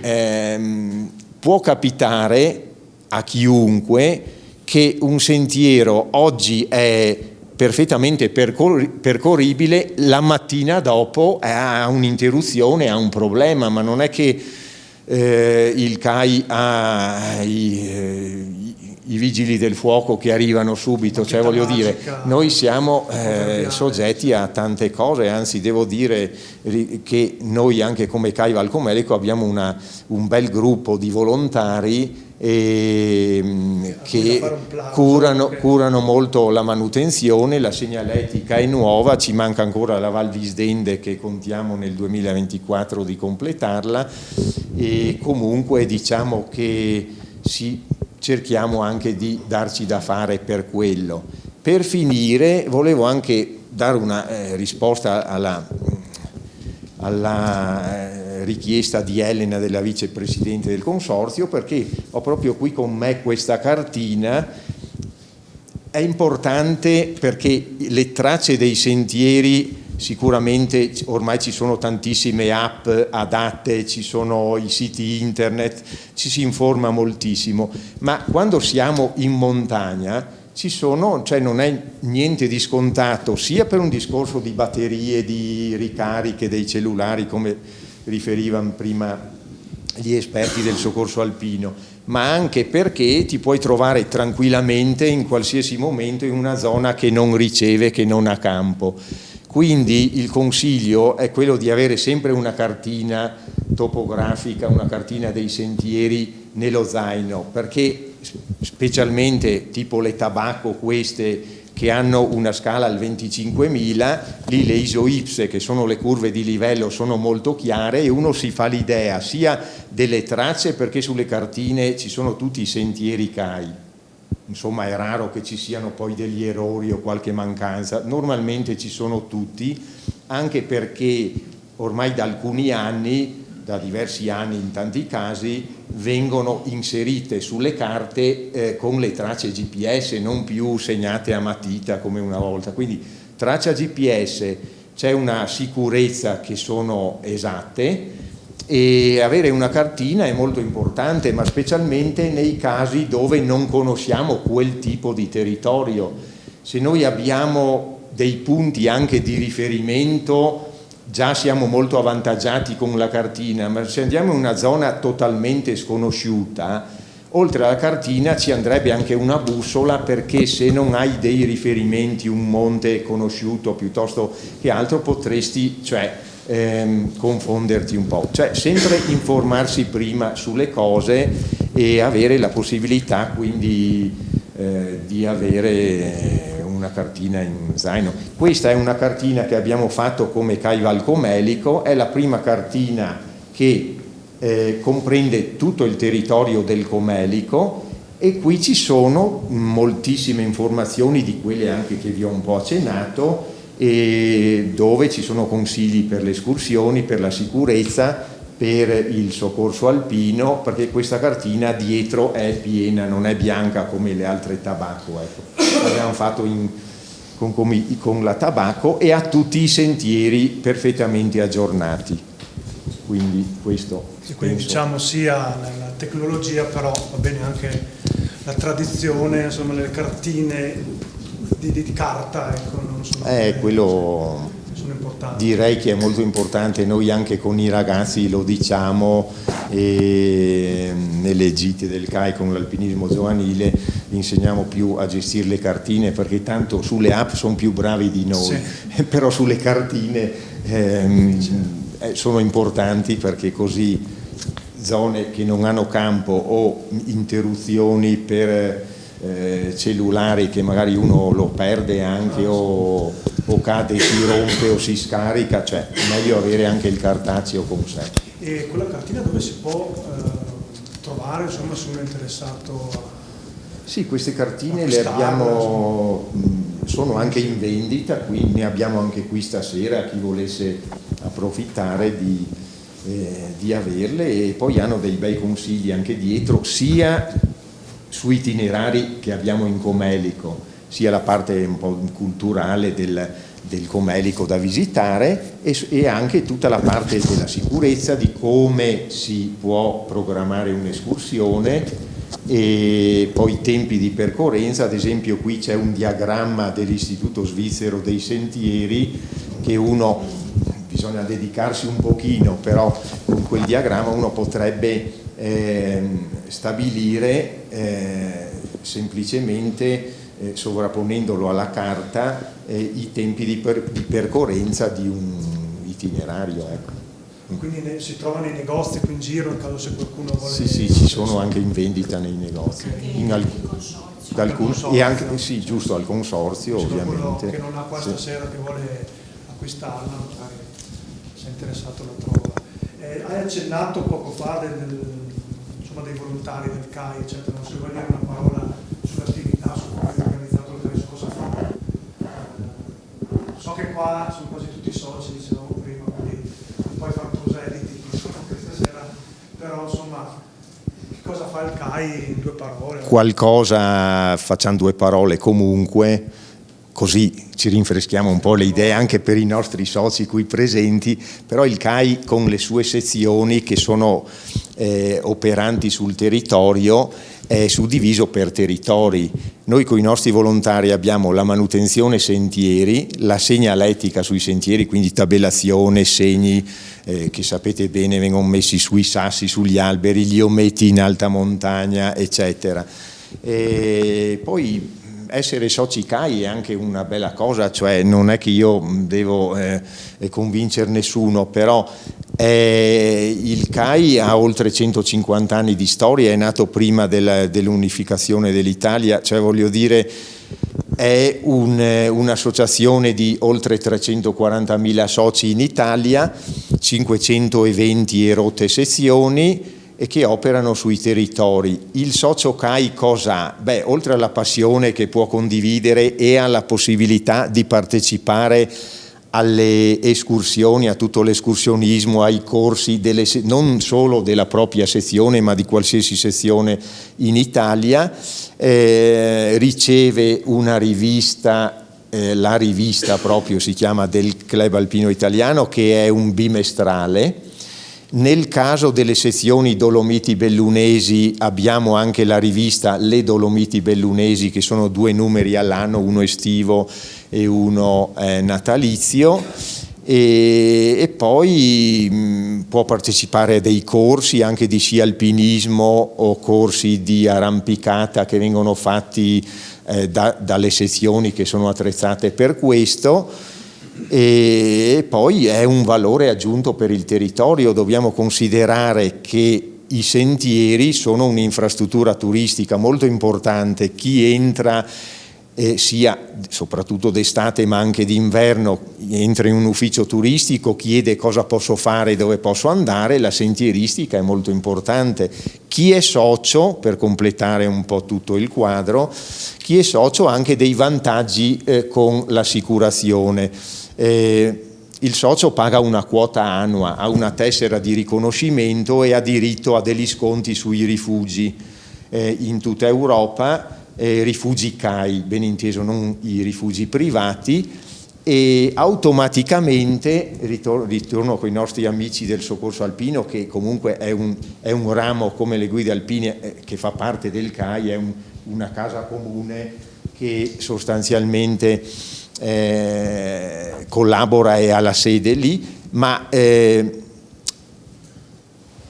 può capitare a chiunque che un sentiero oggi è perfettamente percorribile, la mattina dopo ha un'interruzione, ha un problema, ma non è che il CAI ha i vigili del fuoco che arrivano subito, cioè voglio dire, noi siamo soggetti a tante cose, anzi devo dire che noi anche come CAI Valcomelico abbiamo un bel gruppo di volontari che curano molto la manutenzione. La segnaletica è nuova, ci manca ancora la Val Visdende, che contiamo nel 2024 di completarla, e comunque diciamo che cerchiamo anche di darci da fare per quello. Per finire volevo anche dare una risposta alla richiesta di Elena, della vicepresidente del consorzio, perché ho proprio qui con me questa cartina. È importante perché le tracce dei sentieri, sicuramente ormai ci sono tantissime app adatte, ci sono i siti internet, ci si informa moltissimo, ma quando siamo in montagna cioè non è niente di scontato, sia per un discorso di batterie, di ricariche dei cellulari, come riferivano prima gli esperti del soccorso alpino, ma anche perché ti puoi trovare tranquillamente in qualsiasi momento in una zona che non riceve, che non ha campo. Quindi il consiglio è quello di avere sempre una cartina topografica, una cartina dei sentieri nello zaino, perché specialmente tipo le tabacco, queste che hanno una scala al 25.000, lì le isoipse, che sono le curve di livello, sono molto chiare, e uno si fa l'idea sia delle tracce, perché sulle cartine ci sono tutti i sentieri CAI. Insomma, è raro che ci siano poi degli errori o qualche mancanza, normalmente ci sono tutti, anche perché ormai da alcuni anni, da diversi anni in tanti casi, vengono inserite sulle carte con le tracce GPS, non più segnate a matita come una volta. Quindi traccia GPS, c'è una sicurezza che sono esatte, e avere una cartina è molto importante, ma specialmente nei casi dove non conosciamo quel tipo di territorio. Se noi abbiamo dei punti anche di riferimento, già siamo molto avvantaggiati con la cartina, ma se andiamo in una zona totalmente sconosciuta, oltre alla cartina ci andrebbe anche una bussola, perché se non hai dei riferimenti, un monte conosciuto piuttosto che altro, potresti confonderti un po'. Cioè sempre informarsi prima sulle cose e avere la possibilità quindi di avere una cartina in zaino. Questa è una cartina che abbiamo fatto come CAI Val Comelico, è la prima cartina che comprende tutto il territorio del Comelico, e qui ci sono moltissime informazioni, di quelle anche che vi ho un po' accennato, e dove ci sono consigli per le escursioni, per la sicurezza, per il soccorso alpino, perché questa cartina dietro è piena, non è bianca come le altre tabacco, ecco. L'abbiamo fatto con la tabacco, e ha tutti i sentieri perfettamente aggiornati, quindi questo quindi diciamo sia la tecnologia, però va bene anche la tradizione, insomma le cartine di carta, ecco, non sono quello sono importanti. Direi che è molto importante. Noi anche con i ragazzi lo diciamo, e nelle gite del CAI con l'alpinismo giovanile insegniamo più a gestire le cartine, perché tanto sulle app sono più bravi di noi, sì. Però sulle cartine sono importanti, perché così zone che non hanno campo o interruzioni per cellulari che magari uno lo perde anche, o cade, si rompe o si scarica, cioè meglio avere anche il cartaceo con sé. E quella cartina dove si può trovare, insomma, se uno è interessato a... Sì, queste cartine le abbiamo, sono anche in vendita, quindi ne abbiamo anche qui stasera, chi volesse approfittare di averle, e poi hanno dei bei consigli anche dietro, sia su itinerari che abbiamo in Comelico, sia la parte un po' culturale del Comelico da visitare, e anche tutta la parte della sicurezza, di come si può programmare un'escursione, e poi i tempi di percorrenza. Ad esempio qui c'è un diagramma dell'Istituto Svizzero dei Sentieri, che bisogna dedicarsi un pochino, però con quel diagramma uno potrebbe stabilire semplicemente, sovrapponendolo alla carta, i tempi di percorrenza di un itinerario, ecco. Quindi si trova nei negozi qui in giro, in caso se qualcuno vuole... Sì, ci sono anche in vendita nei negozi, e anche sì, giusto, al consorzio, ovviamente. Quello che non ha qua stasera, che vuole acquistarla, magari se è interessato la trova. Hai accennato poco fa insomma, dei volontari del CAI, eccetera. Non si vuole dire una parola sull'attività, su come è organizzato il CAI, su cosa fa. So che qua sono quasi tutti soci, dicevamo prima, quindi un po' i fartuselli questa sera, però insomma, che cosa fa il CAI in 2 parole? Qualcosa, facciamo 2 parole comunque, così ci rinfreschiamo un po' le idee anche per i nostri soci qui presenti. Però il CAI, con le sue sezioni che sono operanti sul territorio, è suddiviso per territori. Noi con i nostri volontari abbiamo la manutenzione sentieri, la segnaletica sui sentieri, quindi tabellazione, segni che sapete bene vengono messi sui sassi, sugli alberi, gli ometti in alta montagna, eccetera. E poi essere soci CAI è anche una bella cosa, cioè non è che io devo convincere nessuno, però il CAI ha oltre 150 anni di storia, è nato prima dell'unificazione dell'Italia, cioè voglio dire è un'associazione di oltre 340.000 soci in Italia, 520 e rotte sezioni, e che operano sui territori. Il socio CAI cosa ha? Beh, oltre alla passione che può condividere e alla possibilità di partecipare alle escursioni, a tutto l'escursionismo, ai corsi non solo della propria sezione ma di qualsiasi sezione in Italia, riceve una rivista, la rivista proprio si chiama del Club Alpino Italiano, che è un bimestrale. Nel caso delle sezioni Dolomiti Bellunesi abbiamo anche la rivista Le Dolomiti Bellunesi, che sono 2 numeri all'anno, uno estivo e uno natalizio, e poi può partecipare a dei corsi anche di sci alpinismo o corsi di arrampicata che vengono fatti dalle sezioni che sono attrezzate per questo. E poi è un valore aggiunto per il territorio. Dobbiamo considerare che i sentieri sono un'infrastruttura turistica molto importante. Chi entra, sia soprattutto d'estate ma anche d'inverno, entra in un ufficio turistico, chiede cosa posso fare, dove posso andare. La sentieristica è molto importante. Chi è socio, per completare un po' tutto il quadro, chi è socio ha anche dei vantaggi con l'assicurazione. Il socio paga una quota annua, ha una tessera di riconoscimento e ha diritto a degli sconti sui rifugi in tutta Europa, rifugi CAI, ben inteso, non i rifugi privati, e automaticamente ritorno con i nostri amici del soccorso alpino, che comunque è un ramo come le guide alpine che fa parte del CAI, è una casa comune che sostanzialmente collabora e ha la sede lì, ma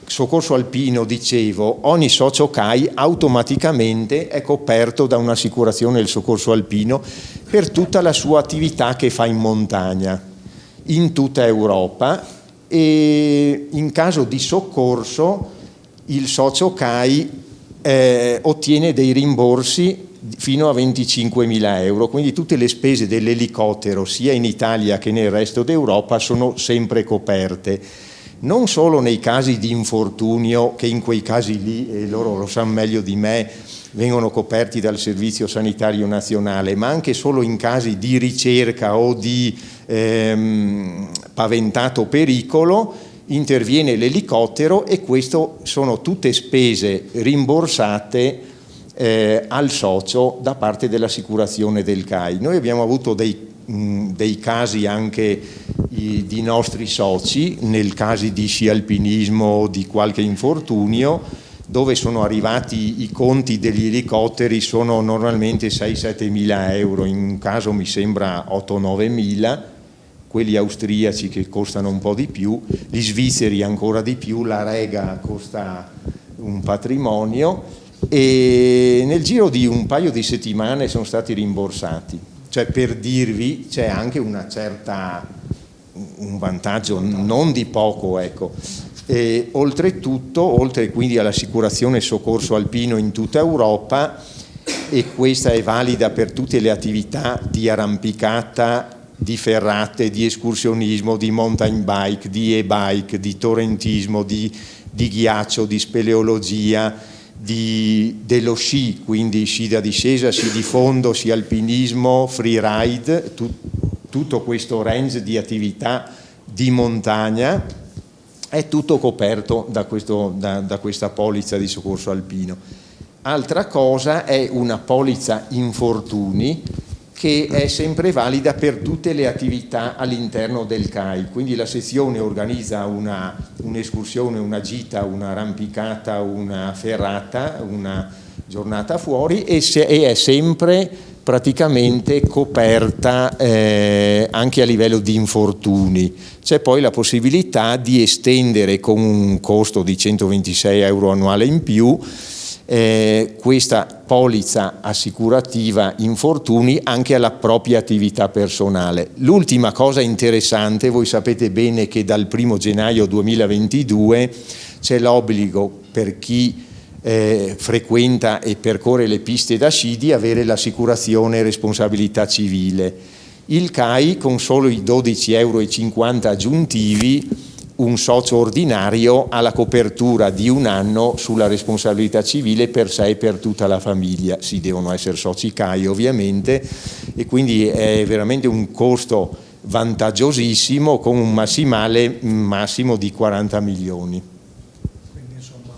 soccorso alpino, dicevo, ogni socio CAI automaticamente è coperto da un'assicurazione del soccorso alpino per tutta la sua attività che fa in montagna in tutta Europa, e in caso di soccorso il socio CAI ottiene dei rimborsi fino a 25.000 euro, quindi tutte le spese dell'elicottero sia in Italia che nel resto d'Europa sono sempre coperte, non solo nei casi di infortunio, che in quei casi lì, e loro lo sanno meglio di me, vengono coperti dal Servizio Sanitario Nazionale, ma anche solo in casi di ricerca o di paventato pericolo interviene l'elicottero, e questo sono tutte spese rimborsate al socio da parte dell'assicurazione del CAI. Noi abbiamo avuto dei casi anche di nostri soci, nel caso di sci alpinismo o di qualche infortunio, dove sono arrivati i conti degli elicotteri, sono normalmente 6-7 mila euro, in un caso mi sembra 8-9 mila, quelli austriaci che costano un po' di più, gli svizzeri ancora di più, la Rega costa un patrimonio, e nel giro di un paio di settimane sono stati rimborsati. Cioè, per dirvi, c'è anche un vantaggio non di poco, ecco. E oltretutto, oltre quindi all'assicurazione soccorso alpino in tutta Europa, e questa è valida per tutte le attività di arrampicata, di ferrate, di escursionismo, di mountain bike, di e-bike, di torrentismo, di ghiaccio, di speleologia, dello sci, quindi sci da discesa, sci di fondo, sci alpinismo, freeride, tutto questo range di attività di montagna è tutto coperto da questa polizza di soccorso alpino. Altra cosa è una polizza infortuni, che è sempre valida per tutte le attività all'interno del CAI, quindi la sezione organizza un'escursione, una gita, un'arrampicata, una ferrata, una giornata fuori, e è sempre praticamente coperta anche a livello di infortuni. C'è poi la possibilità di estendere con un costo di 126 euro annuale in più questa polizza assicurativa infortuni anche alla propria attività personale. L'ultima cosa interessante, voi sapete bene che dal 1 gennaio 2022 c'è l'obbligo per chi frequenta e percorre le piste da sci di avere l'assicurazione e responsabilità civile. Il CAI, con solo i 12,50 euro aggiuntivi, un socio ordinario ha la copertura di un anno sulla responsabilità civile per sé e per tutta la famiglia. Si devono essere soci CAI ovviamente, e quindi è veramente un costo vantaggiosissimo, con un massimo di 40 milioni. Quindi insomma,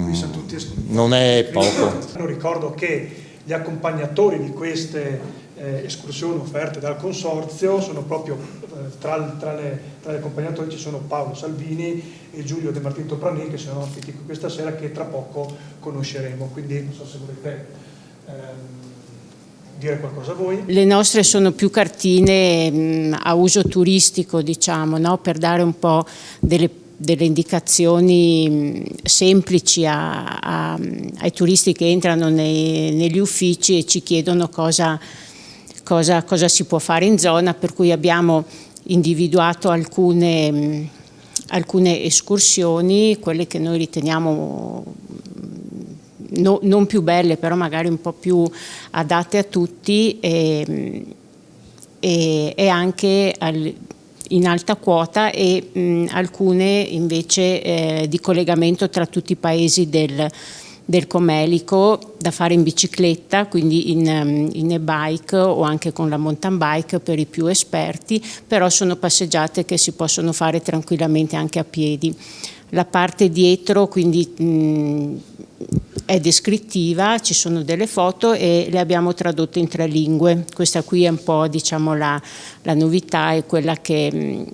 qui sono tutti non è poco. Ricordo che gli accompagnatori di queste escursioni offerte dal consorzio sono proprio tra gli accompagnatori ci sono Paolo Salvini e Giulio De Martino Topranini, che sono ospiti qui questa sera, che tra poco conosceremo, quindi non so se volete dire qualcosa voi. Le nostre sono più cartine a uso turistico, diciamo, no? Per dare un po' delle indicazioni semplici ai turisti che entrano negli uffici e ci chiedono cosa si può fare in zona, per cui abbiamo individuato alcune escursioni, quelle che noi riteniamo non più belle, però magari un po' più adatte a tutti e anche in alta quota, e alcune invece di collegamento tra tutti i paesi del Comelico, da fare in bicicletta, quindi in e-bike o anche con la mountain bike per i più esperti, però sono passeggiate che si possono fare tranquillamente anche a piedi. La parte dietro quindi è descrittiva, ci sono delle foto e le abbiamo tradotte in 3 lingue. Questa qui è un po', diciamo, la novità, è quella che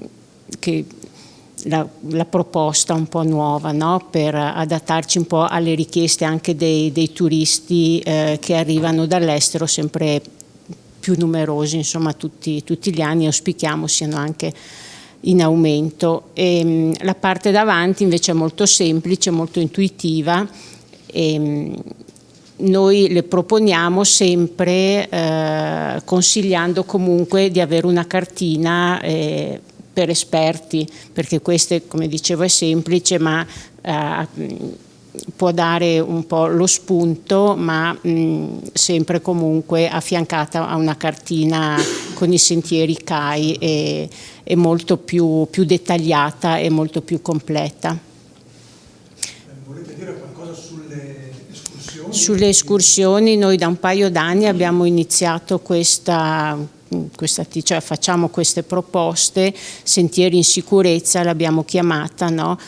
la proposta un po' nuova, no? Per adattarci un po' alle richieste anche dei turisti che arrivano dall'estero, sempre più numerosi, insomma tutti gli anni, auspichiamo siano anche in aumento. E la parte davanti invece è molto semplice, molto intuitiva, e noi le proponiamo sempre consigliando comunque di avere una cartina per esperti, perché queste, come dicevo, è semplice, ma può dare un po' lo spunto, ma sempre comunque affiancata a una cartina con i sentieri CAI e molto più dettagliata e molto più completa. Volete dire qualcosa sulle escursioni? Sulle escursioni noi da un paio d'anni abbiamo iniziato cioè facciamo queste proposte, Sentieri in sicurezza l'abbiamo chiamata, no?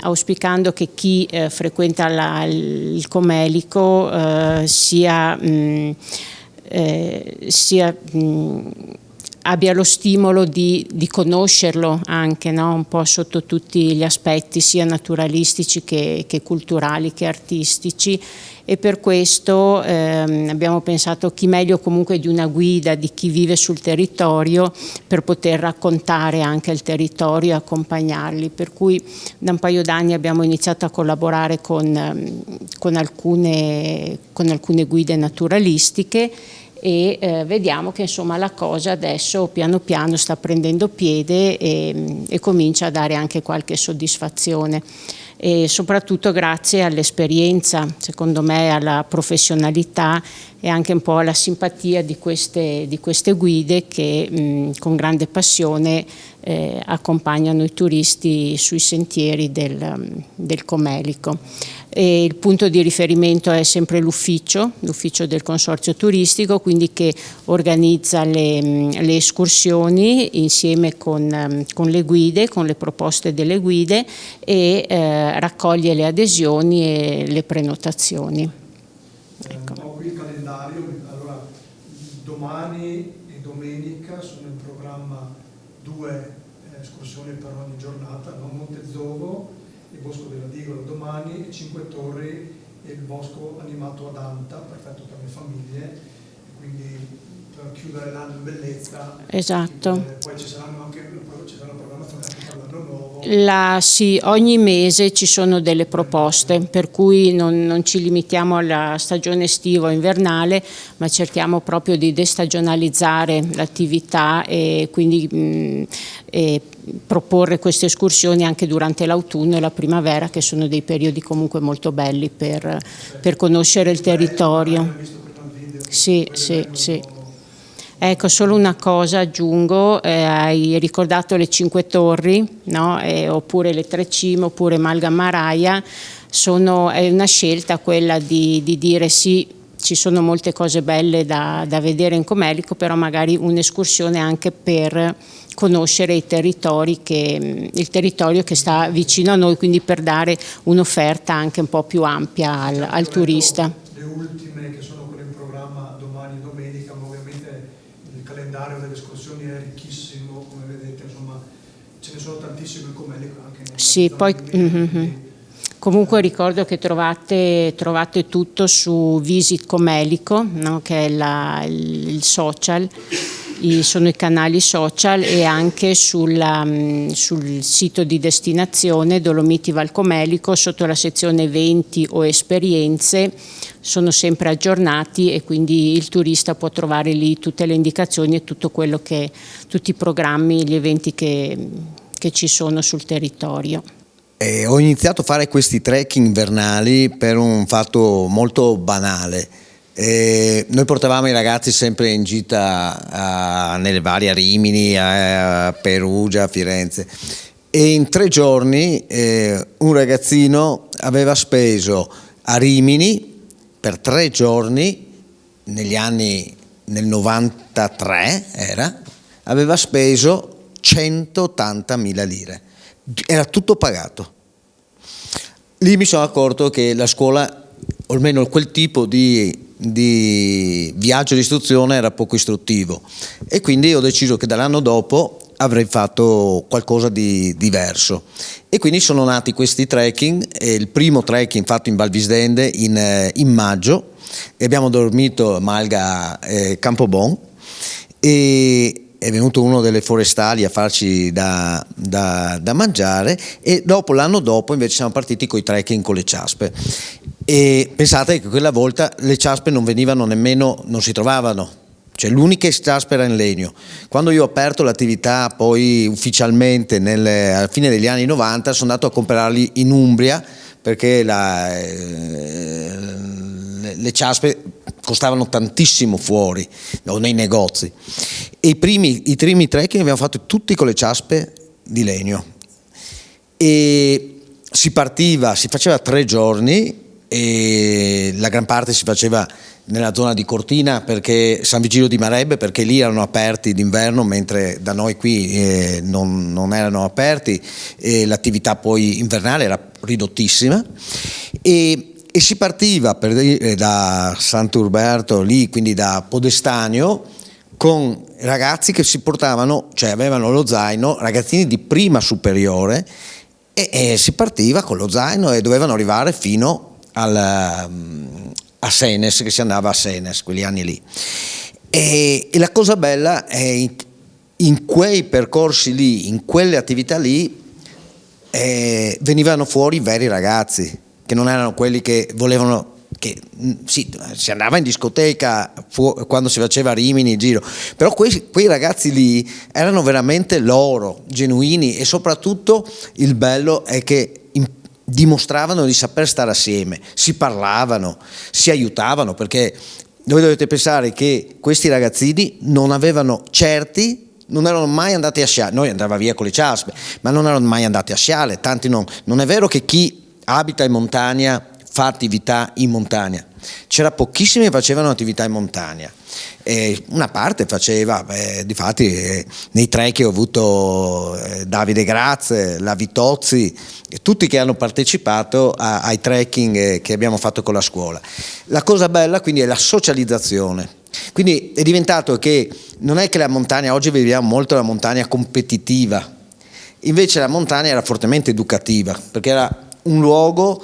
Auspicando che chi frequenta il Comelico abbia lo stimolo di conoscerlo anche, no? Un po' sotto tutti gli aspetti, sia naturalistici che culturali che artistici, e per questo abbiamo pensato chi meglio comunque di una guida, di chi vive sul territorio, per poter raccontare anche il territorio e accompagnarli, per cui da un paio d'anni abbiamo iniziato a collaborare con alcune guide naturalistiche, e vediamo che insomma la cosa adesso piano piano sta prendendo piede e comincia a dare anche qualche soddisfazione, e soprattutto grazie all'esperienza, secondo me, alla professionalità e anche un po' alla simpatia di queste guide che con grande passione accompagnano i turisti sui sentieri del Comelico. E il punto di riferimento è sempre l'ufficio del consorzio turistico, quindi che organizza le escursioni insieme con le guide, con le proposte delle guide, e raccoglie le adesioni e le prenotazioni. Ecco. Ho qui il calendario, allora domani e domenica sono in programma 2 escursioni per ogni giornata, no? Montezovo, il Bosco della Digola domani, 5 Torri e il Bosco animato ad Anta, perfetto per le famiglie, quindi per chiudere l'anno in bellezza. Esatto. Poi ci sarà una programmazione anche per l'anno nuovo. Sì, ogni mese ci sono delle proposte, per cui non ci limitiamo alla stagione estiva o invernale, ma cerchiamo proprio di destagionalizzare l'attività e quindi proporre queste escursioni anche durante l'autunno e la primavera, che sono dei periodi comunque molto belli per conoscere il territorio. Sì. Ecco, solo una cosa aggiungo, hai ricordato le 5 Torri, no? Oppure le 3 Cime, oppure Malga Maraia, è una scelta quella di dire sì, ci sono molte cose belle da vedere in Comelico, però magari un'escursione anche per conoscere il territorio che sta vicino a noi, quindi per dare un'offerta anche un po' più ampia al turista. Le ultime che sono quelle in programma domani e domenica, ma ovviamente il calendario delle escursioni è ricchissimo, come vedete, insomma ce ne sono tantissime in Comelico anche nella Sì, zona poi di Comelico, comunque ricordo che trovate tutto su Visit Comelico, no? Che è il social, sono i canali social, e anche sul sito di destinazione Dolomiti Val Comelico, sotto la sezione eventi o esperienze, sono sempre aggiornati e quindi il turista può trovare lì tutte le indicazioni e tutti i programmi, gli eventi che ci sono sul territorio. Ho iniziato a fare questi trekking invernali per un fatto molto banale. Noi portavamo i ragazzi sempre in gita nelle varie Rimini, a Perugia, a Firenze, e in 3 giorni un ragazzino aveva speso a Rimini per 3 giorni nel 93 aveva speso 180.000 lire, era tutto pagato. Lì mi sono accorto che la scuola, o almeno quel tipo di viaggio di istruzione, era poco istruttivo, e quindi ho deciso che dall'anno dopo avrei fatto qualcosa di diverso, e quindi sono nati questi trekking. Il primo trekking fatto in Val Visdende in maggio, e abbiamo dormito a Malga, Campobon, e è venuto uno delle forestali a farci da mangiare, e l'anno dopo invece siamo partiti con i trekking con le ciaspe. E pensate che quella volta le ciaspe non venivano nemmeno, non si trovavano, cioè l'unica ciaspa era in legno. Quando io ho aperto l'attività poi ufficialmente alla fine degli anni 90, sono andato a comprarli in Umbria, perché le ciaspe costavano tantissimo fuori, o nei negozi, e i primi trekking abbiamo fatto tutti con le ciaspe di legno, e si faceva 3 giorni, e la gran parte si faceva nella zona di Cortina, perché San Vigilio di Marebbe, perché lì erano aperti d'inverno, mentre da noi qui non erano aperti, e l'attività poi invernale era ridottissima, e si partiva da Sant'Urberto, lì, quindi da Podestanio, con ragazzi che si portavano, cioè avevano lo zaino, ragazzini di prima superiore, e si partiva con lo zaino e dovevano arrivare fino a Senes, che si andava a Senes quegli anni lì. E la cosa bella è in quei percorsi lì, in quelle attività lì, venivano fuori i veri ragazzi, che non erano quelli che volevano, che sì, si andava in discoteca quando si faceva Rimini in giro, però quei ragazzi lì erano veramente loro, genuini, e soprattutto il bello è che dimostravano di saper stare assieme, si parlavano, si aiutavano, perché voi dovete pensare che questi ragazzini non erano mai andati a sciare. Noi andava via con le ciaspe, ma non erano mai andati a sciare, tanti non è vero che chi abita in montagna fa attività in montagna, c'era pochissimi che facevano attività in montagna, una parte faceva, difatti nei trek ho avuto Davide Grazie, la Vitozzi, tutti che hanno partecipato ai trekking che abbiamo fatto con la scuola. La cosa bella quindi è la socializzazione, quindi è diventato che non è che la montagna, oggi vediamo molto la montagna competitiva, invece la montagna era fortemente educativa, perché era un luogo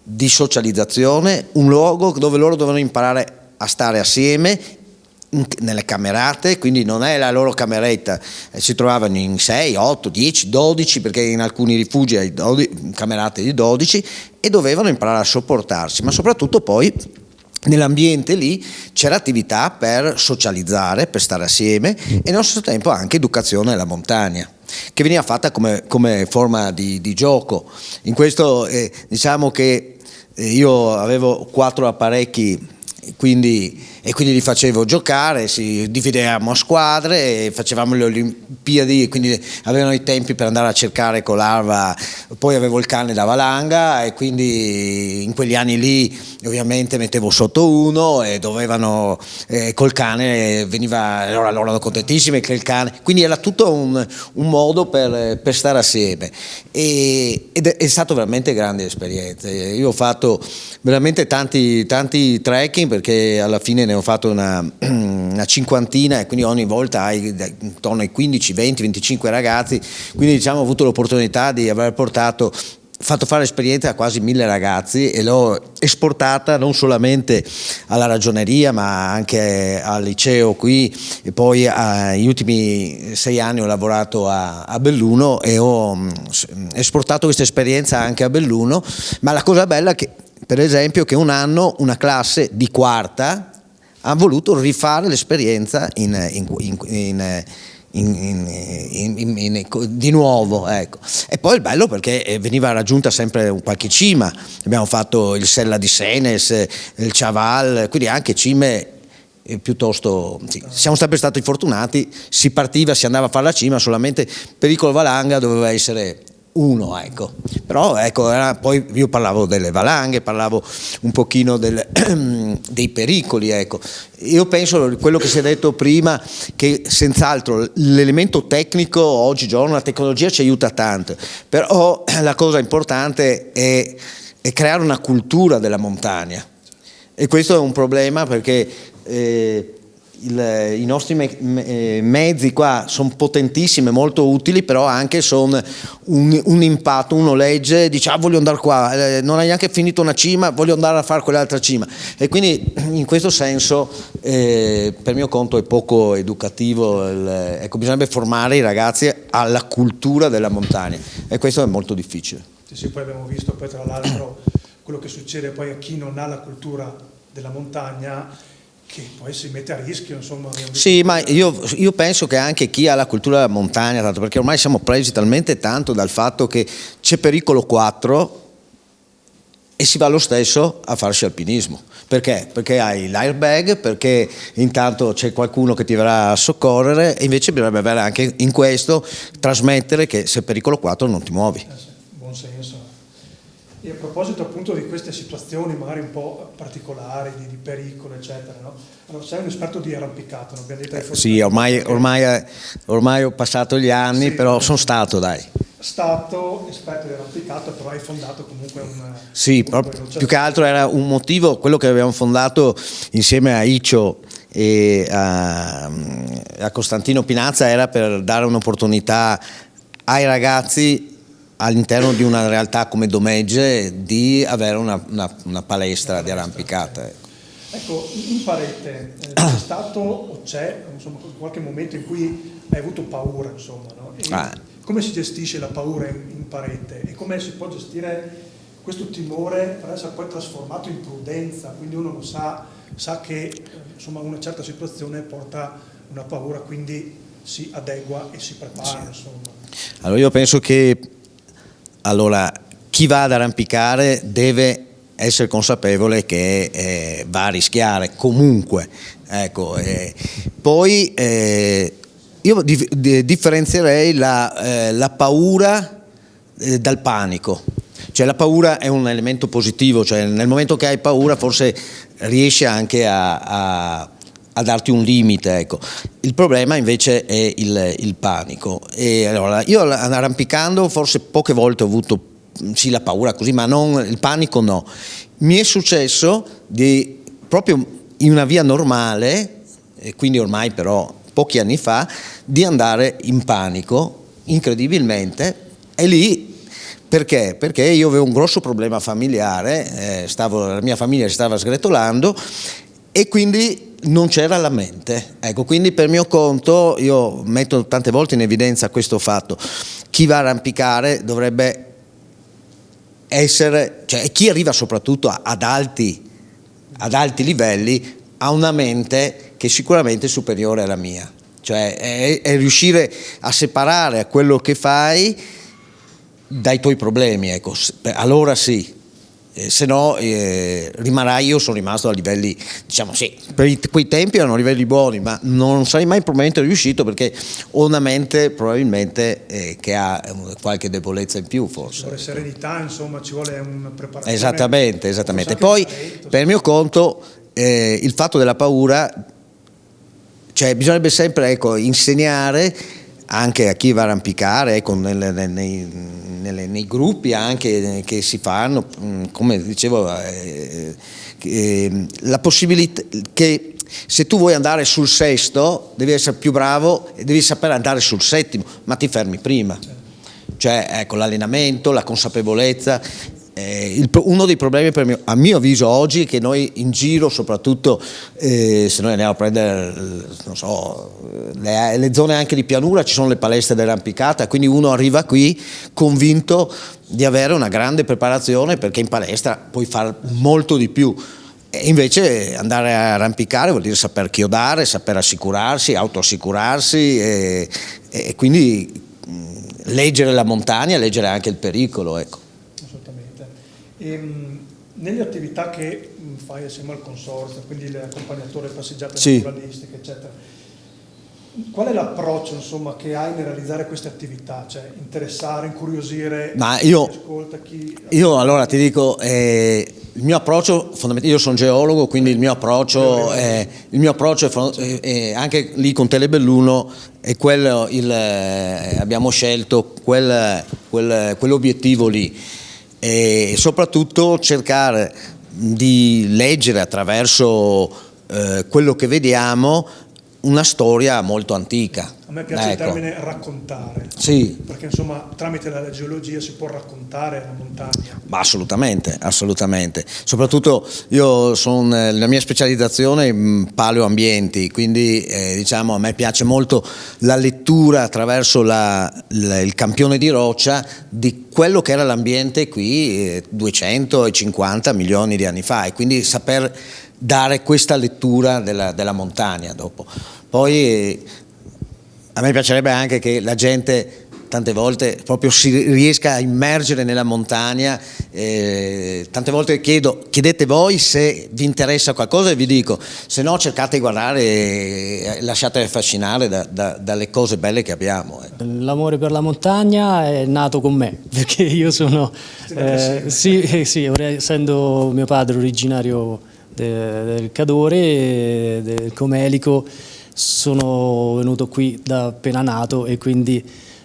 di socializzazione, un luogo dove loro dovevano imparare a stare assieme nelle camerate, quindi non è la loro cameretta, si trovavano in 6, 8, 10, 12, perché in alcuni rifugi hai camerate di 12, e dovevano imparare a sopportarsi, ma soprattutto poi nell'ambiente lì c'era attività per socializzare, per stare assieme, e nello stesso tempo anche educazione alla montagna, che veniva fatta come forma di gioco. In questo diciamo che io avevo 4 apparecchi, quindi e quindi li facevo giocare, si dividevamo a squadre e facevamo le Olimpiadi, quindi avevano i tempi per andare a cercare con l'arva, poi avevo il cane da valanga e quindi in quegli anni lì ovviamente mettevo sotto uno e dovevano col cane veniva, allora loro erano contentissimi che il cane, quindi era tutto un modo per stare assieme ed è stato veramente grande esperienza. Io ho fatto veramente tanti trekking, perché alla fine ne ho fatto una cinquantina e quindi ogni volta hai intorno ai 15, 20, 25 ragazzi, quindi diciamo ho avuto l'opportunità di aver fatto fare esperienza a quasi 1000 ragazzi e l'ho esportata non solamente alla ragioneria ma anche al liceo qui, e poi negli ultimi 6 anni ho lavorato a Belluno e ho esportato questa esperienza anche a Belluno. Ma la cosa bella è che, per esempio, che un anno una classe di quarta ha voluto rifare l'esperienza di nuovo, ecco. E poi il bello perché veniva raggiunta sempre qualche cima, abbiamo fatto il Sella di Senes, il Chaval, quindi anche cime piuttosto, sì. Siamo sempre stati fortunati, si andava a fare la cima, solamente Pericolo Valanga doveva essere uno, ecco. Però ecco, poi io parlavo delle valanghe, parlavo un pochino dei pericoli, ecco. Io penso quello che si è detto prima, che senz'altro l'elemento tecnico oggigiorno, la tecnologia ci aiuta tanto, però la cosa importante è creare una cultura della montagna, e questo è un problema perché i nostri mezzi qua sono potentissimi, molto utili, però anche sono un impatto. Uno legge, dice voglio andare qua, non hai neanche finito una cima, voglio andare a fare quell'altra cima, e quindi in questo senso per mio conto è poco educativo. Ecco, bisognerebbe formare i ragazzi alla cultura della montagna, e questo è molto difficile. Sì, poi abbiamo visto poi tra l'altro quello che succede poi a chi non ha la cultura della montagna, che poi si mette a rischio, insomma. Sì, ma io penso che anche chi ha la cultura della montagna, tanto perché ormai siamo presi talmente tanto dal fatto che c'è pericolo 4 e si va lo stesso a farsi alpinismo. Perché? Perché hai l'airbag, perché intanto c'è qualcuno che ti verrà a soccorrere, e invece bisognerebbe avere anche in questo, trasmettere che se pericolo 4 non ti muovi. Sì, buon senso. E a proposito appunto di queste situazioni magari un po' particolari, di pericolo eccetera, no? Allora, sei un esperto di arrampicata, non abbiamo detto Sì, ormai ho passato gli anni, sì, però sono stato, dai. Stato esperto di arrampicata, però hai fondato comunque un... Sì, più che altro era un motivo, quello che abbiamo fondato insieme a Iccio e a Costantino Pinazza, era per dare un'opportunità ai ragazzi all'interno di una realtà come Domegge di avere una palestra di arrampicata. Ecco, in Parete c'è stato o c'è, insomma, qualche momento in cui hai avuto paura, insomma, no? Come si gestisce la paura in Parete e come si può gestire questo timore per essere poi trasformato in prudenza? Quindi uno lo sa che insomma una certa situazione porta una paura, quindi si adegua e si prepara, insomma. Allora io penso che chi va ad arrampicare deve essere consapevole che va a rischiare comunque, ecco. Poi io differenzierei la paura dal panico. Cioè la paura è un elemento positivo, cioè nel momento che hai paura forse riesci anche a darti un limite, ecco. Il problema invece è il panico. E allora io arrampicando forse poche volte ho avuto sì la paura così, ma non il panico, no. Mi è successo proprio in una via normale, e quindi ormai però pochi anni fa, di andare in panico incredibilmente, e lì perché? Perché io avevo un grosso problema familiare, la mia famiglia stava sgretolando e quindi non c'era la mente, ecco. Quindi per mio conto io metto tante volte in evidenza questo fatto: chi va a arrampicare dovrebbe essere, cioè chi arriva soprattutto ad alti livelli ha una mente che sicuramente è superiore alla mia, cioè è riuscire a separare quello che fai dai tuoi problemi, ecco. Allora sì, se no rimarrai, io sono rimasto a livelli, diciamo sì, per quei tempi erano livelli buoni, ma non sarei mai probabilmente riuscito perché ho una mente probabilmente che ha qualche debolezza in più forse. Ci vuole serenità, insomma, ci vuole una preparazione. Esattamente. Poi per mio conto il fatto della paura, cioè bisognerebbe sempre insegnare anche a chi va a arrampicare, nei gruppi anche che si fanno, come dicevo, la possibilità che se tu vuoi andare sul sesto devi essere più bravo e devi sapere andare sul settimo, ma ti fermi prima. Cioè ecco, l'allenamento, la consapevolezza. Uno dei problemi a mio avviso oggi è che noi in giro, soprattutto se noi andiamo a prendere non so, le zone anche di pianura, ci sono le palestre dell'arrampicata, quindi uno arriva qui convinto di avere una grande preparazione perché in palestra puoi fare molto di più. E invece andare a arrampicare vuol dire saper chiodare, saper assicurarsi, autoassicurarsi e quindi leggere la montagna, leggere anche il pericolo, ecco. Nelle attività che fai assieme al consorzio, quindi l'accompagnatore, passeggiate Sì. naturalistiche, eccetera, qual è l'approccio, insomma, che hai nel realizzare queste attività? Cioè interessare, incuriosire chi ascolta, Io allora ti dico, il mio approccio fondamentalmente, io sono geologo, quindi il mio approccio è anche lì con Telebelluno è quello, abbiamo scelto quell'obiettivo lì. E soprattutto cercare di leggere attraverso quello che vediamo una storia molto antica. A me piace il termine raccontare, sì. Perché insomma tramite la geologia si può raccontare la montagna. Ma assolutamente, soprattutto io la mia specializzazione è in paleoambienti, quindi diciamo a me piace molto la lettura attraverso il campione di roccia di quello che era l'ambiente qui 250 milioni di anni fa, e quindi saper dare questa lettura della montagna dopo. Poi a me piacerebbe anche che la gente tante volte proprio si riesca a immergere nella montagna, tante volte chiedete voi se vi interessa qualcosa e vi dico, se no cercate di guardare e lasciatevi affascinare dalle cose belle che abbiamo. L'amore per la montagna è nato con me, perché io sono, essendo mio padre originario del Cadore, del Comelico, sono venuto qui da appena nato e quindi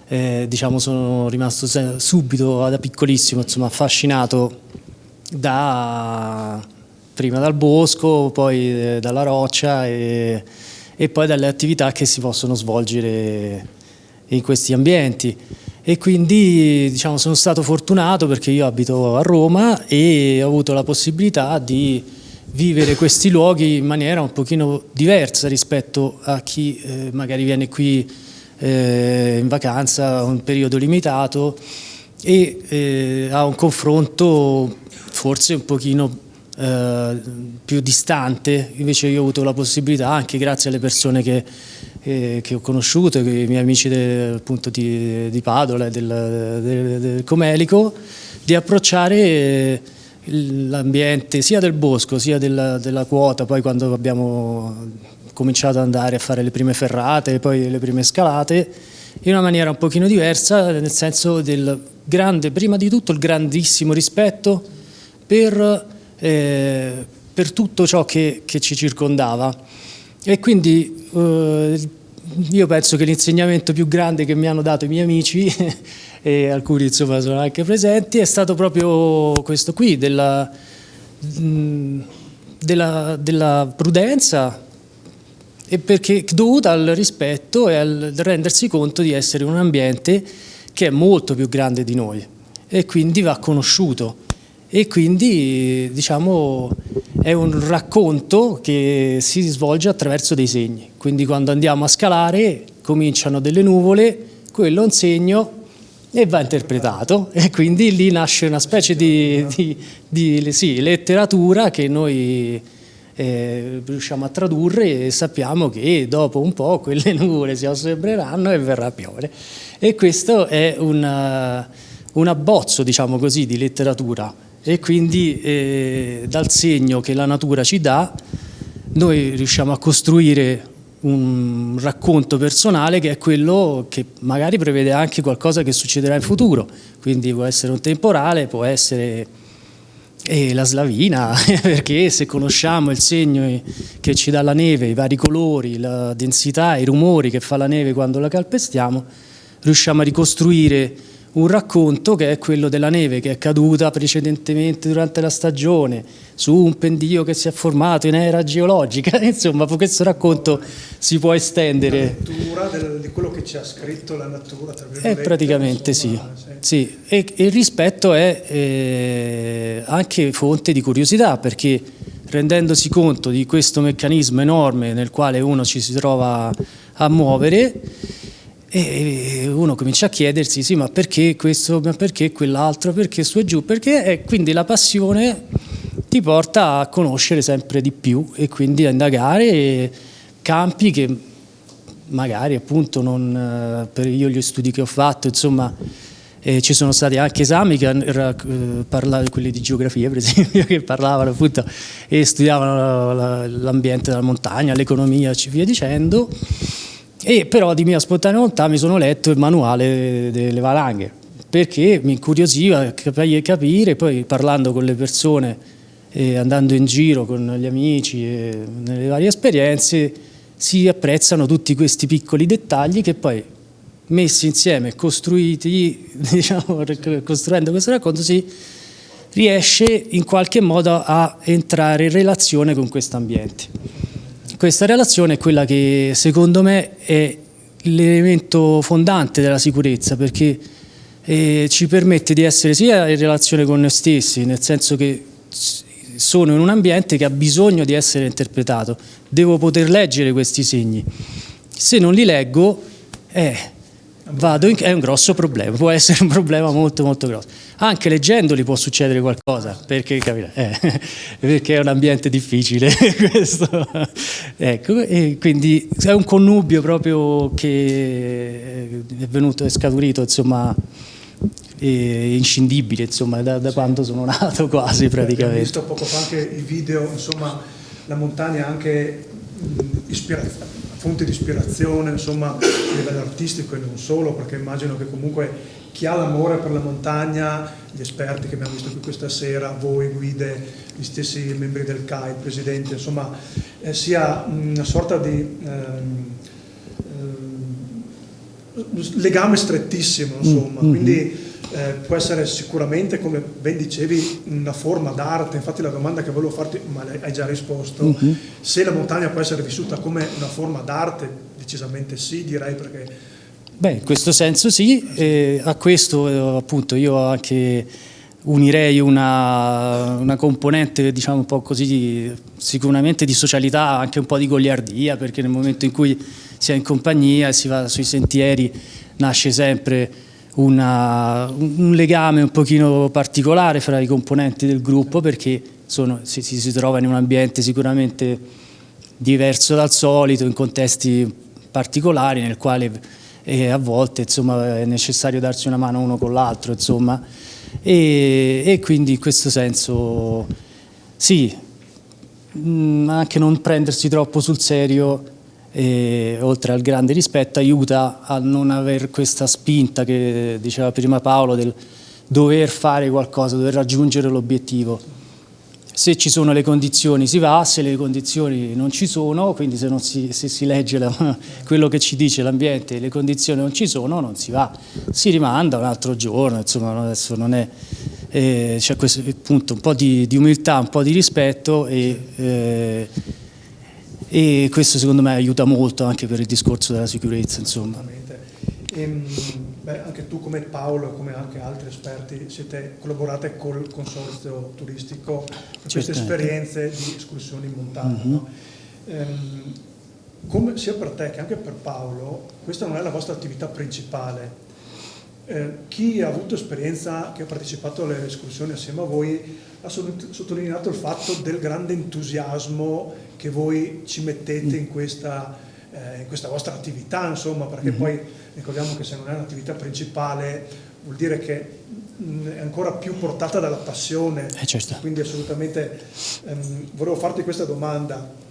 diciamo sono rimasto subito da piccolissimo affascinato prima dal bosco, poi dalla roccia e poi dalle attività che si possono svolgere in questi ambienti. E quindi diciamo sono stato fortunato perché io abito a Roma e ho avuto la possibilità di vivere questi luoghi in maniera un pochino diversa rispetto a chi magari viene qui in vacanza un periodo limitato e ha un confronto forse un pochino più distante. Invece io ho avuto la possibilità, anche grazie alle persone che ho conosciuto, i miei amici appunto di Padova e del Comelico, di approcciare l'ambiente sia del bosco sia della quota. Poi quando abbiamo cominciato ad andare a fare le prime ferrate e poi le prime scalate, in una maniera un pochino diversa, nel senso del grande, prima di tutto il grandissimo rispetto per tutto ciò che ci circondava. E quindi io penso che l'insegnamento più grande che mi hanno dato i miei amici e alcuni insomma sono anche presenti, è stato proprio questo qui, della prudenza, e perché dovuta al rispetto e al rendersi conto di essere un ambiente che è molto più grande di noi e quindi va conosciuto, e quindi diciamo è un racconto che si svolge attraverso dei segni. Quindi quando andiamo a scalare cominciano delle nuvole, quello è un segno e va interpretato, e quindi lì nasce una specie di letteratura che noi riusciamo a tradurre, e sappiamo che dopo un po' quelle nuvole si assembreranno e verrà a piovere. E questo è un abbozzo, diciamo così, di letteratura e quindi dal segno che la natura ci dà noi riusciamo a costruire un racconto personale che è quello che magari prevede anche qualcosa che succederà in futuro, quindi può essere un temporale, può essere la slavina, perché se conosciamo il segno che ci dà la neve, i vari colori, la densità, i rumori che fa la neve quando la calpestiamo, riusciamo a ricostruire un racconto che è quello della neve che è caduta precedentemente durante la stagione su un pendio che si è formato in era geologica. Insomma, questo racconto si può estendere. La lettura di quello che ci ha scritto la natura, tra virgolette, Praticamente insomma, sì. E il rispetto è anche fonte di curiosità, perché rendendosi conto di questo meccanismo enorme nel quale uno ci si trova a muovere, e uno comincia a chiedersi sì, ma perché questo, ma perché quell'altro, perché su e giù, perché, e quindi la passione ti porta a conoscere sempre di più e quindi a indagare campi che magari appunto non, per io gli studi che ho fatto, insomma, ci sono stati anche esami che parlavano, quelli di geografia per esempio, che parlavano appunto e studiavano l'ambiente della montagna, l'economia e via dicendo. E però di mia spontanea volontà mi sono letto il manuale delle valanghe, perché mi incuriosiva capire, poi parlando con le persone, andando in giro con gli amici, nelle varie esperienze, si apprezzano tutti questi piccoli dettagli che poi messi insieme, costruiti, diciamo, costruendo questo racconto, si riesce in qualche modo a entrare in relazione con questo ambiente. Questa relazione è quella che secondo me è l'elemento fondante della sicurezza, perché ci permette di essere sia in relazione con noi stessi, nel senso che sono in un ambiente che ha bisogno di essere interpretato, devo poter leggere questi segni. Se non li leggo, è un grosso problema, può essere un problema molto molto grosso. Anche leggendoli può succedere qualcosa, perché è un ambiente difficile questo. Ecco, e quindi è un connubio proprio che è scaturito, insomma, inscindibile, insomma, da quando sono nato quasi praticamente. Abbiamo visto poco fa anche i video, insomma, la montagna è anche fonte di ispirazione, insomma, a livello artistico e non solo, perché immagino che comunque chi ha l'amore per la montagna, gli esperti che abbiamo visto qui questa sera, voi guide, gli stessi membri del CAI, il presidente, insomma, sia una sorta di legame strettissimo, insomma, quindi può essere sicuramente, come ben dicevi, una forma d'arte. Infatti la domanda che volevo farti, ma hai già risposto, se la montagna può essere vissuta come una forma d'arte, decisamente sì, direi, perché... Beh, in questo senso sì, a questo appunto io anche unirei una componente, diciamo un po' così, sicuramente di socialità, anche un po' di goliardia, perché nel momento in cui si è in compagnia e si va sui sentieri nasce sempre un legame un pochino particolare fra i componenti del gruppo, perché si trova in un ambiente sicuramente diverso dal solito, in contesti particolari nel quale a volte, insomma, è necessario darsi una mano uno con l'altro, insomma, e quindi in questo senso sì, anche non prendersi troppo sul serio, oltre al grande rispetto, aiuta a non avere questa spinta che diceva prima Paolo del dover fare qualcosa, dover raggiungere l'obiettivo. Se ci sono le condizioni si va, se le condizioni non ci sono, quindi se si legge quello che ci dice l'ambiente e le condizioni non ci sono, non si va, si rimanda un altro giorno, insomma adesso non è, c'è questo appunto un po' di umiltà, un po' di rispetto e questo secondo me aiuta molto anche per il discorso della sicurezza, insomma. Anche tu come Paolo e come anche altri esperti collaborate col consorzio turistico per queste esperienze di escursioni in montagna, no? Come sia per te che anche per Paolo, questa non è la vostra attività principale. Chi ha avuto esperienza, che ha partecipato alle escursioni assieme a voi, ha sottolineato il fatto del grande entusiasmo che voi ci mettete in questa vostra attività, insomma, perché poi ricordiamo che se non è un'attività principale vuol dire che è ancora più portata dalla passione, certo. quindi assolutamente volevo farti questa domanda.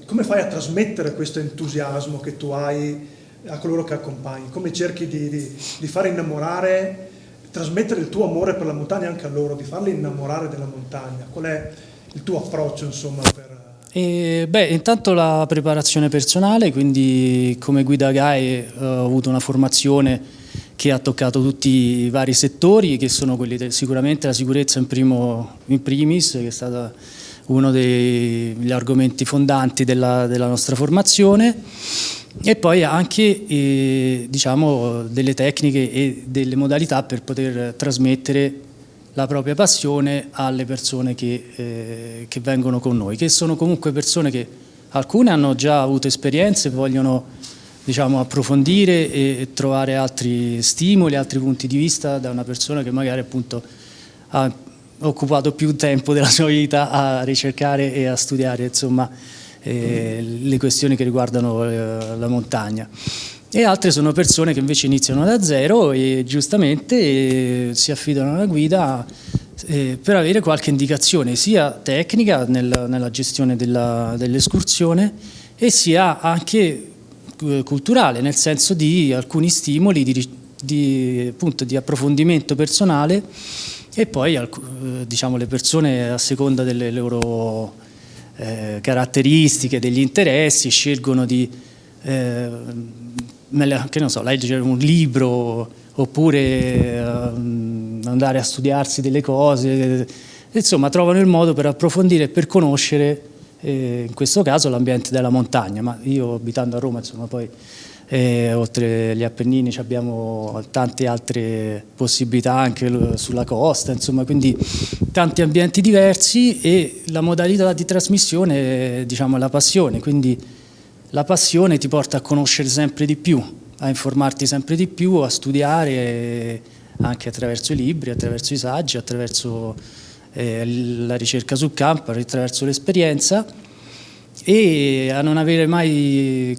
Come fai a trasmettere questo entusiasmo che tu hai a coloro che accompagni? Come cerchi di far innamorare, trasmettere il tuo amore per la montagna anche a loro, di farli innamorare della montagna? Qual è il tuo approccio, insomma, Intanto la preparazione personale, quindi come guida GAE ho avuto una formazione che ha toccato tutti i vari settori, che sono quelli sicuramente la sicurezza in primis, che è stata uno degli argomenti fondanti della nostra formazione, e poi anche diciamo delle tecniche e delle modalità per poter trasmettere la propria passione alle persone che vengono con noi, che sono comunque persone che alcune hanno già avuto esperienze, vogliono, diciamo, approfondire e trovare altri stimoli, altri punti di vista da una persona che magari appunto ha occupato più tempo della sua vita a ricercare e a studiare, insomma, le questioni che riguardano la montagna. E altre sono persone che invece iniziano da zero e giustamente si affidano alla guida per avere qualche indicazione sia tecnica nella gestione dell'escursione e sia anche culturale, nel senso di alcuni stimoli appunto, di approfondimento personale, e poi diciamo, le persone a seconda delle loro caratteristiche, degli interessi, scelgono di che non so, leggere un libro oppure andare a studiarsi delle cose, insomma trovano il modo per approfondire e per conoscere in questo caso l'ambiente della montagna. Ma io, abitando a Roma, insomma, poi oltre gli Appennini abbiamo tante altre possibilità anche sulla costa, insomma, quindi tanti ambienti diversi, e la modalità di trasmissione, diciamo, è la passione, quindi la passione ti porta a conoscere sempre di più, a informarti sempre di più, a studiare anche attraverso i libri, attraverso i saggi, attraverso la ricerca sul campo, attraverso l'esperienza, e a non avere mai,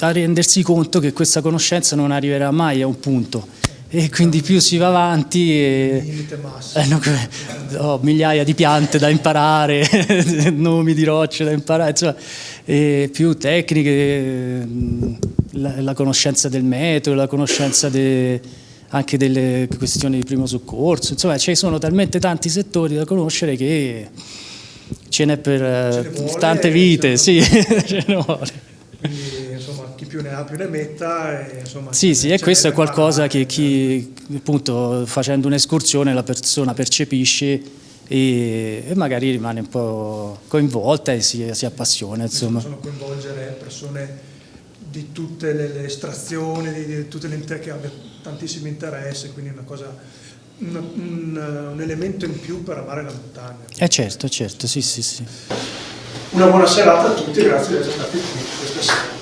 a rendersi conto che questa conoscenza non arriverà mai a un punto, e quindi più si va avanti ho migliaia di piante da imparare, nomi di rocce da imparare, insomma, più tecniche, la conoscenza del metodo, la conoscenza anche delle questioni di primo soccorso, insomma ci sono talmente tanti settori da conoscere che ce n'è per tante vite, sì, ce ne vuole. Quindi, insomma, chi più ne ha più ne metta. E, insomma, sì, e questo è qualcosa che chi, appunto, facendo un'escursione la persona percepisce e magari rimane un po' coinvolta e si appassiona, insomma. Possono coinvolgere persone di tutte le estrazioni, di tutte le che hanno tantissimi interessi, quindi è una cosa, un elemento in più per amare la montagna. Certo, sì. Una buona serata a tutti, grazie di essere stati qui questa sera.